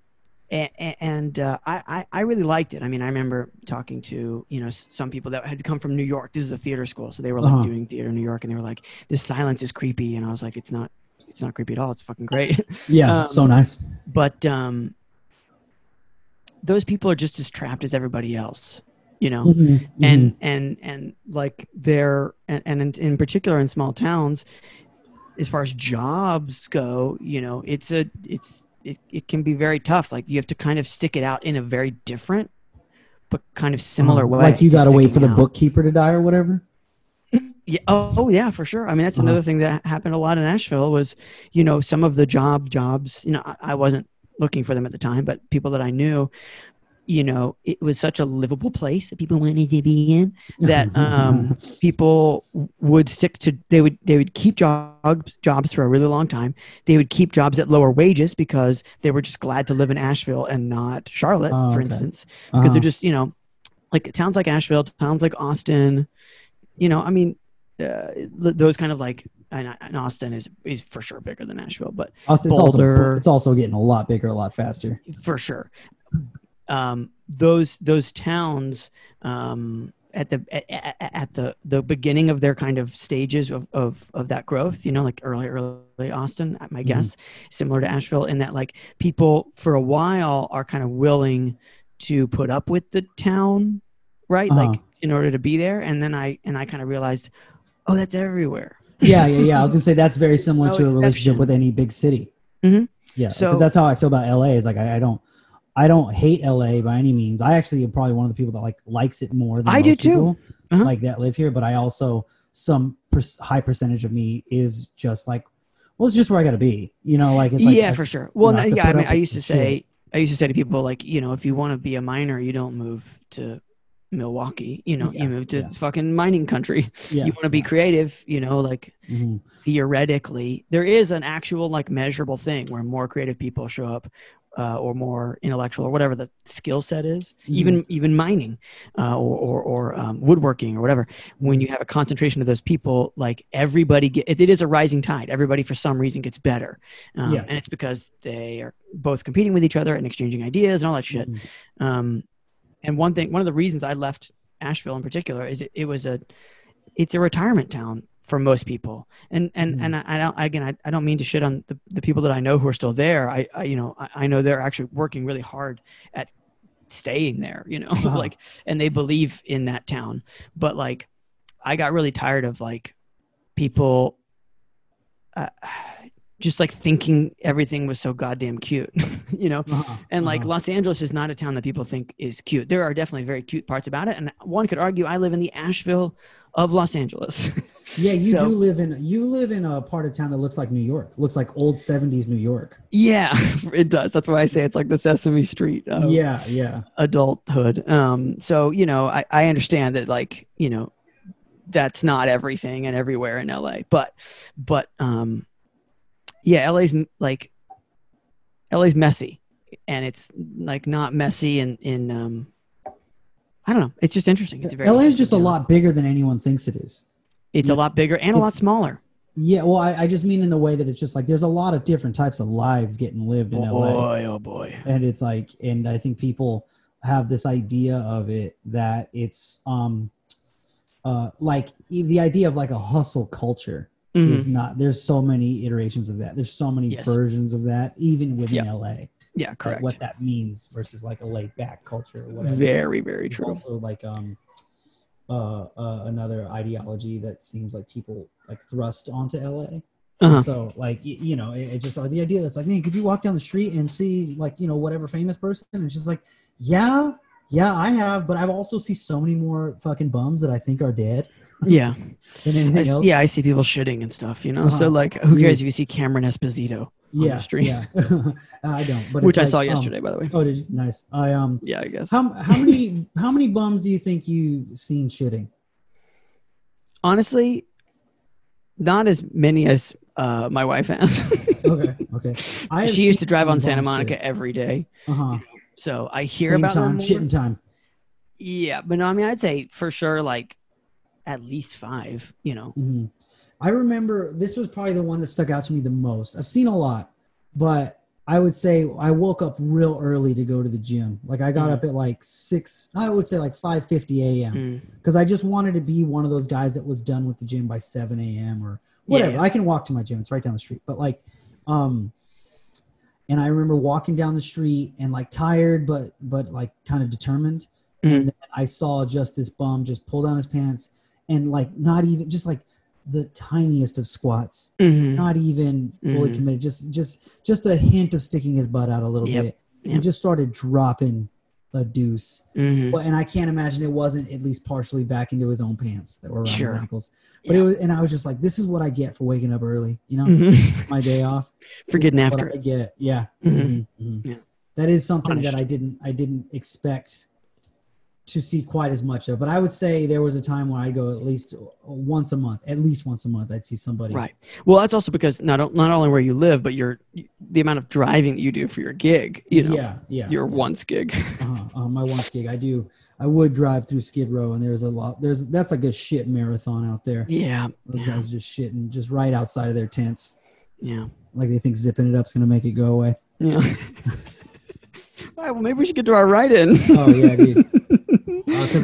really liked it. I mean, I remember talking to, some people that had come from New York. This is a theater school. So they were like doing theater in New York, and they were like, this silence is creepy. And I was like, it's not creepy at all. It's fucking great. Yeah. So nice. But those people are just as trapped as everybody else, and like and in particular in small towns, as far as jobs go, it can be very tough. Like you have to kind of stick it out in a very different, but kind of similar way. Like you got to wait for the bookkeeper to die or whatever. Yeah. Oh yeah, for sure. I mean, that's another thing that happened a lot in Nashville was, some of the jobs, I wasn't looking for them at the time, but people that I knew, it was such a livable place that people wanted to be in that people would they would keep jobs for a really long time. They would keep jobs at lower wages because they were just glad to live in Asheville and not Charlotte, for instance, because they're just, like towns like Asheville, towns like Austin, I mean, those kind of like, and Austin is for sure bigger than Nashville, but Boulder, it's also getting a lot bigger, a lot faster. For sure. Those towns at the beginning of their kind of stages of that growth, like early Austin, my guess, similar to Asheville, in that like people for a while are kind of willing to put up with the town, right? Like in order to be there, and then I kind of realized, oh, that's everywhere. Yeah. I was gonna say that's very similar to a relationship with any big city. Mm-hmm. Yeah, because that's how I feel about LA. Is like I don't hate LA by any means. I actually am probably one of the people that likes it more than most people like that live here. But I also high percentage of me is just like, well, it's just where I got to be. Like it's like for sure. Well, I mean, I used to say to people like, if you want to be a miner, you don't move to Milwaukee. You move to fucking mining country. Yeah, you want to be creative. Like theoretically, there is an actual like measurable thing where more creative people show up. Or more intellectual, or whatever the skill set is, even mining or woodworking or whatever. When you have a concentration of those people, like everybody, it is a rising tide. Everybody, for some reason, gets better, and it's because they are both competing with each other and exchanging ideas and all that shit. And one of the reasons I left Asheville in particular is it's a retirement town for most people. And I don't mean to shit on the people that I know who are still there. I know they're actually working really hard at staying there, like, and they believe in that town. But like, I got really tired of like people, just like thinking everything was so goddamn cute, and like Los Angeles is not a town that people think is cute. There are definitely very cute parts about it. And one could argue I live in the Asheville of Los Angeles. Yeah, you live in a part of town that looks like New York. Looks like old 70s New York. Yeah, it does. That's why I say it's like the Sesame Street of adulthood. So, I understand that like, that's not everything and everywhere in LA. But LA's messy, and it's like not messy in I don't know. It's just interesting. LA is just a lot bigger than anyone thinks it is. It's a lot bigger and a lot smaller. Yeah, well, I just mean in the way that it's just like there's a lot of different types of lives getting lived in LA. Oh boy. And it's like, and I think people have this idea of it that it's like the idea of like a hustle culture is not. There's so many iterations of that. There's so many versions of that, even within LA. Yeah, correct. Like what that means versus like a laid back culture or whatever. Very, very true. Also like another ideology that seems like people like thrust onto LA. So like, it just the idea that's like, man, could you walk down the street and see like, whatever famous person? And it's just like, yeah, I have, but I've also seen so many more fucking bums that I think are dead. Yeah. Than anything else. Yeah, I see people shitting and stuff, So like, who cares if you see Cameron Esposito on the street? Yeah. I don't. But which I saw yesterday, by the way. Oh, did you? Nice. Yeah, I guess. How many bums do you think you've seen shitting? Honestly, not as many as my wife has. Okay. She used to drive on Santa Monica every day. So I hear about them more. Shitting time. Yeah, but no, I mean, I'd say for sure, like at least 5. I remember this was probably the one that stuck out to me the most. I've seen a lot, but I would say I woke up real early to go to the gym. Like I got up at like 6, I would say like 5:50 a.m. because I just wanted to be one of those guys that was done with the gym by 7 a.m. or whatever. I can walk to my gym. It's right down the street. But like, and I remember walking down the street and like tired, but like kind of determined. And then I saw just this bum just pull down his pants and like not even just like the tiniest of squats, not even fully committed, just a hint of sticking his butt out a little bit, and just started dropping a deuce. And I can't imagine it wasn't at least partially back into his own pants that were around his ankles. But it was, and I was just like, this is what I get for waking up early, you know, my day off. For getting after it. I get. Yeah. That is something that I didn't expect to see quite as much of, but I would say there was a time when I'd go at least once a month, I'd see somebody. Right. Well, that's also because not only where you live, but the amount of driving that you do for your gig, you know, your once gig. My once gig. I would drive through Skid Row, and that's like a shit marathon out there. Yeah. Those guys just shitting just right outside of their tents. Yeah. Like they think zipping it up is going to make it go away. Yeah. All right, well, maybe we should get to our write-in. Oh, yeah, dude. Because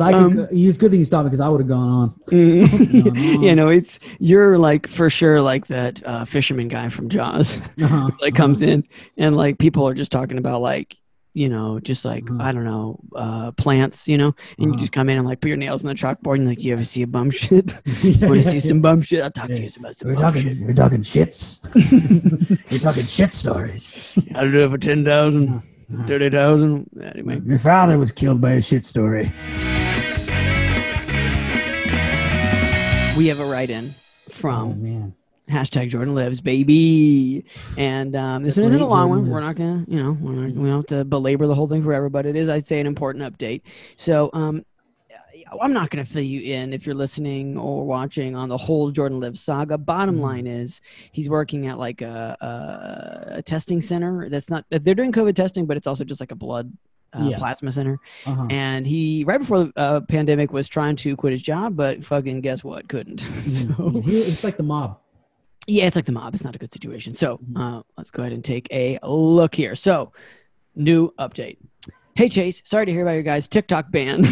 it's good thing you stopped it because I would have gone on. You know, you're like for sure like that fisherman guy from Jaws, like comes in and like people are just talking about like, you know, just like I don't know, plants, you know, and you just come in and like put your nails on the chalkboard and like, you ever see a bum shit? Want to see some bum shit? I'll talk to you about some bum shit. You're talking shits. You're talking shit stories. I do it for 10,000. 30,000. Anyway, your father was killed by a shit story. We have a write-in from hashtag Jordan Lives, baby. And this one isn't a long one. We're not gonna, you know, we don't have to belabor the whole thing forever, but it is, I'd say, an important update. So I'm not going to fill you in if you're listening or watching on the whole Jordan Lives saga. Bottom line is he's working at like a testing center. They're doing COVID testing, but it's also just like a blood plasma center. And he, right before the pandemic, was trying to quit his job, but fucking guess what? Couldn't. So it's like the mob. Yeah, it's like the mob. It's not a good situation. So let's go ahead and take a look here. So new update. Hey, Chase, sorry to hear about your guys' TikTok ban.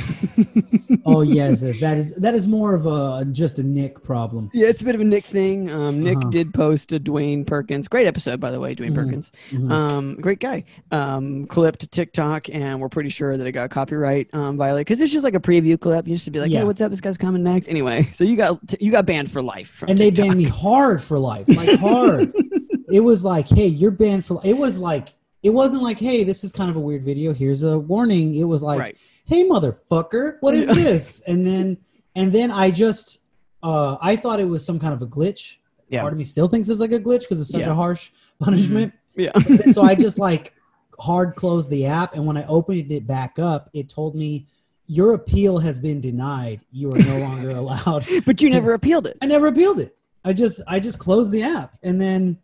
Oh, yes. That is more of just a Nick problem. Yeah, it's a bit of a Nick thing. Nick did post a Dwayne Perkins. Great episode, by the way, Dwayne Perkins. Great guy. Clip to TikTok, and we're pretty sure that it got copyright violated because it's just like a preview clip. You used to be like, hey, what's up? This guy's coming next. Anyway, so you got banned for life from and TikTok. They banned me hard for life. Like, hard. It was like, hey, you're banned for life. It was like, it wasn't like, hey, this is kind of a weird video. Here's a warning. It was like, hey, motherfucker, what is this? And then I just, I thought it was some kind of a glitch. Yeah. Part of me still thinks it's like a glitch because it's such a harsh punishment. Yeah. So I just like hard closed the app. And when I opened it back up, it told me, your appeal has been denied. You are no longer allowed. But you never appealed it. I never appealed it. I just closed the app. And then,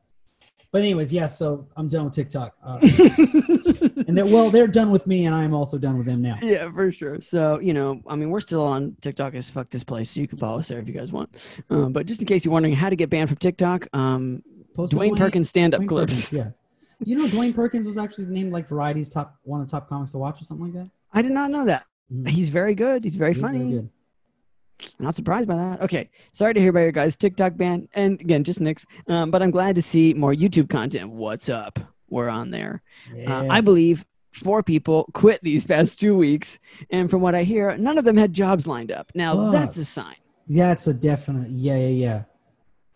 but anyways, so I'm done with TikTok. And they're done with me, and I'm also done with them now. Yeah, for sure. So, you know, I mean, we're still on TikTok as Fuck This Place, so you can follow us there if you guys want. But just in case you're wondering how to get banned from TikTok, Dwayne Perkins stand-up clips. Perkins, yeah. You know, Dwayne Perkins was actually named like Variety's one of the top comics to watch or something like that? I did not know that. He's very good. He's very funny. Very good. I'm not surprised by that. Okay. Sorry to hear about your guys' TikTok ban. And again, just Nick's. But I'm glad to see more YouTube content. What's up? We're on there. Yeah. I believe 4 people quit these past 2 weeks. And from what I hear, none of them had jobs lined up. Now, that's a sign. Yeah, it's a definite. Yeah.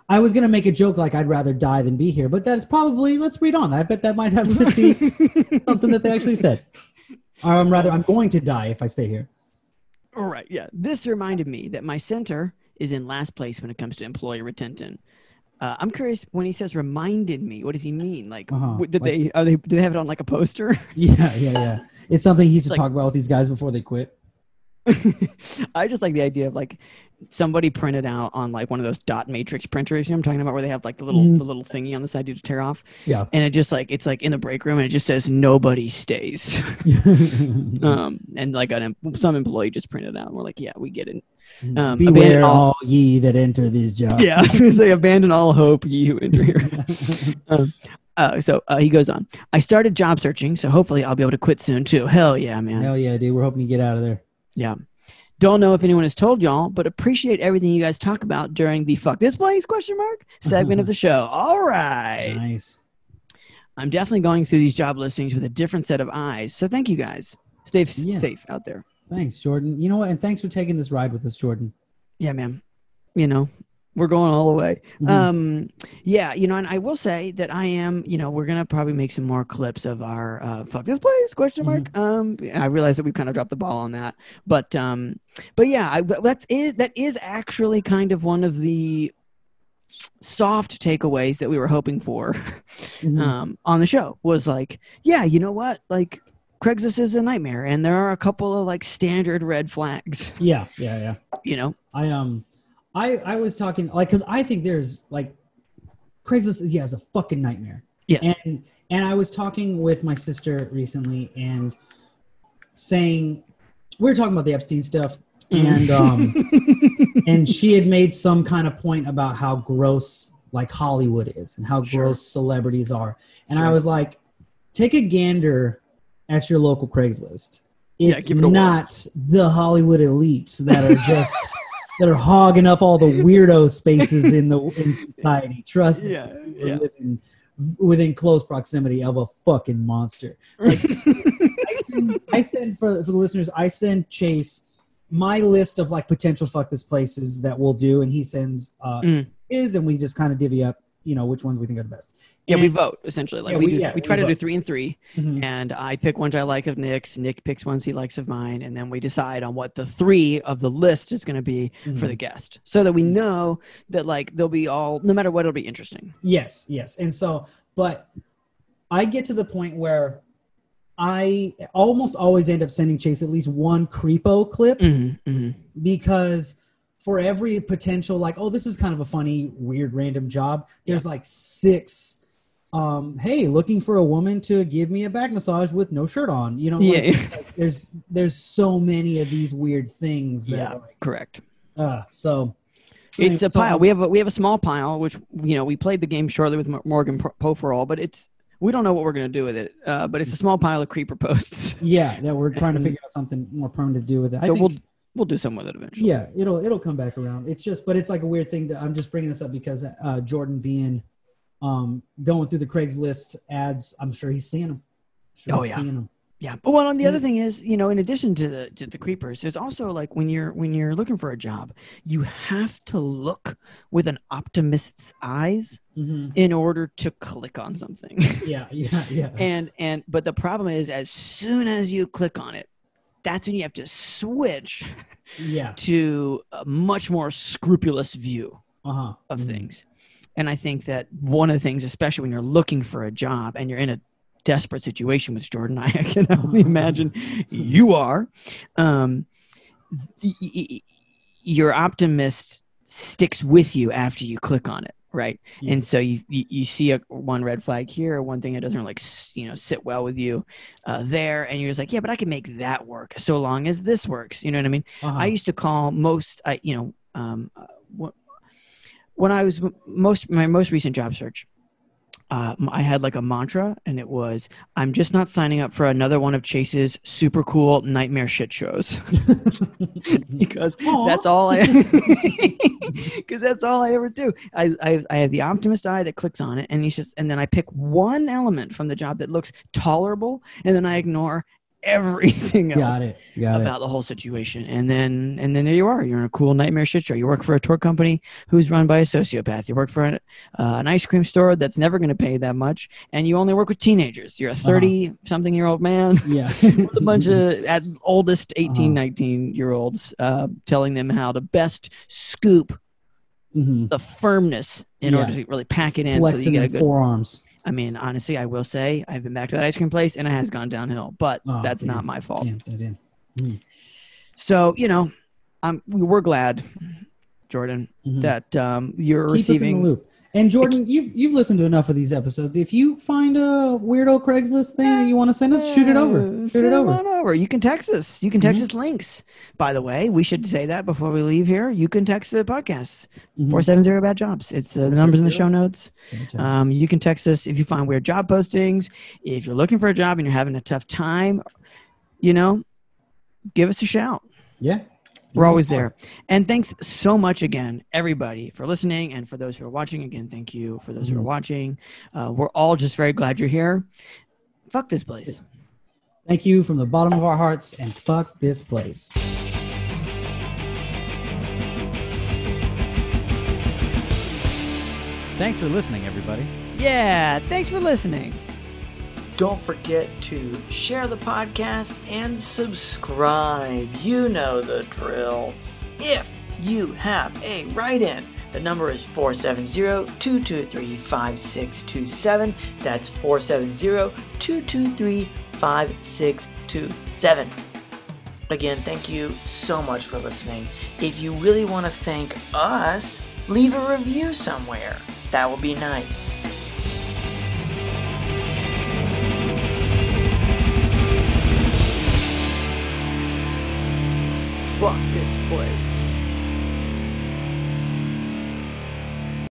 I was going to make a joke like I'd rather die than be here. But that's probably, let's read on. I bet that might have to be something that they actually said. I'm going to die if I stay here. All right, yeah. This reminded me that my center is in last place when it comes to employee retention. I'm curious, when he says reminded me, what does he mean? Like, did they have it on like a poster? Yeah. It's something he used to talk about with these guys before they quit. I just like the idea of like somebody printed out on like one of those dot matrix printers, you know what I'm talking about, where they have like the little thingy on the side you just tear off. Yeah. And it just like, it's like in the break room and it just says nobody stays. And like some employee just printed it out and we're like, yeah, we get it. Beware all ye that enter these jobs. Yeah. I was going to say abandon all hope ye who enter here. He goes on. I started job searching, so hopefully I'll be able to quit soon too. Hell yeah, man. Hell yeah, dude. We're hoping you get out of there. Yeah. Don't know if anyone has told y'all, but appreciate everything you guys talk about during the Fuck This Place segment of the show. All right. Nice. I'm definitely going through these job listings with a different set of eyes. So thank you guys. Stay safe out there. Thanks, Jordan. You know what? And thanks for taking this ride with us, Jordan. Yeah, man. You know, we're going all the way. Yeah, you know, and I will say that I am, you know, we're going to probably make some more clips of our Fuck This Place ? I realize that we've kind of dropped the ball on that. But yeah, that is actually kind of one of the soft takeaways that we were hoping for on the show was like, yeah, you know what? Like, Craigslist is a nightmare, and there are a couple of like standard red flags. Yeah. You know, I was talking like, because I think there's like Craigslist is a fucking nightmare. Yes. And I was talking with my sister recently and saying we were talking about the Epstein stuff, and and she had made some kind of point about how gross like Hollywood is and how gross celebrities are, and I was like, take a gander at your local Craigslist. It's not the Hollywood elites that are just that are hogging up all the weirdo spaces in society. Trust me, living within close proximity of a fucking monster. Like, I send for the listeners, I send Chase my list of like potential fuck this places that we'll do, and he sends his, and we just kind of divvy up, you know, which ones we think are the best. Yeah, we vote essentially. Like we try to do 3 and 3, and I pick ones I like of Nick's. Nick picks ones he likes of mine, and then we decide on what the 3 of the list is going to be for the guest, so that we know that like they'll be all, no matter what, it'll be interesting. Yes, and so, but I get to the point where I almost always end up sending Chase at least one creepo clip because for every potential like, oh, this is kind of a funny, weird, random job, there's like 6. Hey, looking for a woman to give me a back massage with no shirt on. You know, like, there's so many of these weird things. That are like, correct. So it's a pile. We have a small pile, which, you know, we played the game shortly with Morgan Poferall, but we don't know what we're going to do with it. But it's a small pile of creeper posts. Yeah, that we're trying to figure out something more permanent to do with it. So we'll do something with it eventually. Yeah, it'll come back around. It's just, but it's like a weird thing that I'm just bringing this up because Jordan being going through the Craigslist ads, I'm sure he's seeing them. Seeing them. Yeah, but well, and the other thing is, you know, in addition to the creepers, there's also like when you're looking for a job, you have to look with an optimist's eyes in order to click on something. Yeah. But the problem is, as soon as you click on it, that's when you have to switch to a much more scrupulous view of things. And I think that one of the things, especially when you're looking for a job and you're in a desperate situation with Jordan, I can only imagine you are, your optimist sticks with you after you click on it, right? Yeah. And so you see one red flag here, or one thing that doesn't like, you know, sit well with you there, and you're just like, yeah, but I can make that work so long as this works. You know what I mean? I used to call when I was my most recent job search, I had like a mantra, and it was, I'm just not signing up for another one of Chase's super cool nightmare shit shows. because that's all I ever do. I have the optimist eye that clicks on it, and then I pick one element from the job that looks tolerable, and then I ignore everything else about the whole situation. And then there you are. You're in a cool nightmare shit show. You work for a tour company who's run by a sociopath. You work for an ice cream store that's never going to pay that much. And you only work with teenagers. You're a 30-something-year-old man with a bunch of at oldest 18, 19-year-olds telling them how to best scoop the firmness in order to really pack it in. Flexing so you get a good forearms. I mean, honestly, I will say I've been back to that ice cream place, and it has gone downhill, but that's not my fault. So, you know, we're glad Jordan, that you're Keep receiving. Us in the loop. And Jordan, you've listened to enough of these episodes. If you find a weirdo Craigslist thing that you want to send us, shoot it over. Shoot it over. You can text us. You can text us links. By the way, we should say that before we leave here. You can text the podcast 470 Bad Jobs. It's the numbers in the show notes. You can text us if you find weird job postings. If you're looking for a job and you're having a tough time, give us a shout. Yeah. We're always there. And thanks so much again, everybody, for listening. And for those who are watching, again, thank you for those who are watching. We're all just very glad you're here. Fuck this place. Thank you from the bottom of our hearts, and fuck this place. Thanks for listening, everybody. Yeah, thanks for listening. Don't forget to share the podcast and subscribe. You know the drill. If you have a write-in, the number is 470-223-5627. That's 470-223-5627. Again, thank you so much for listening. If you really want to thank us, leave a review somewhere. That would be nice. Fuck this place.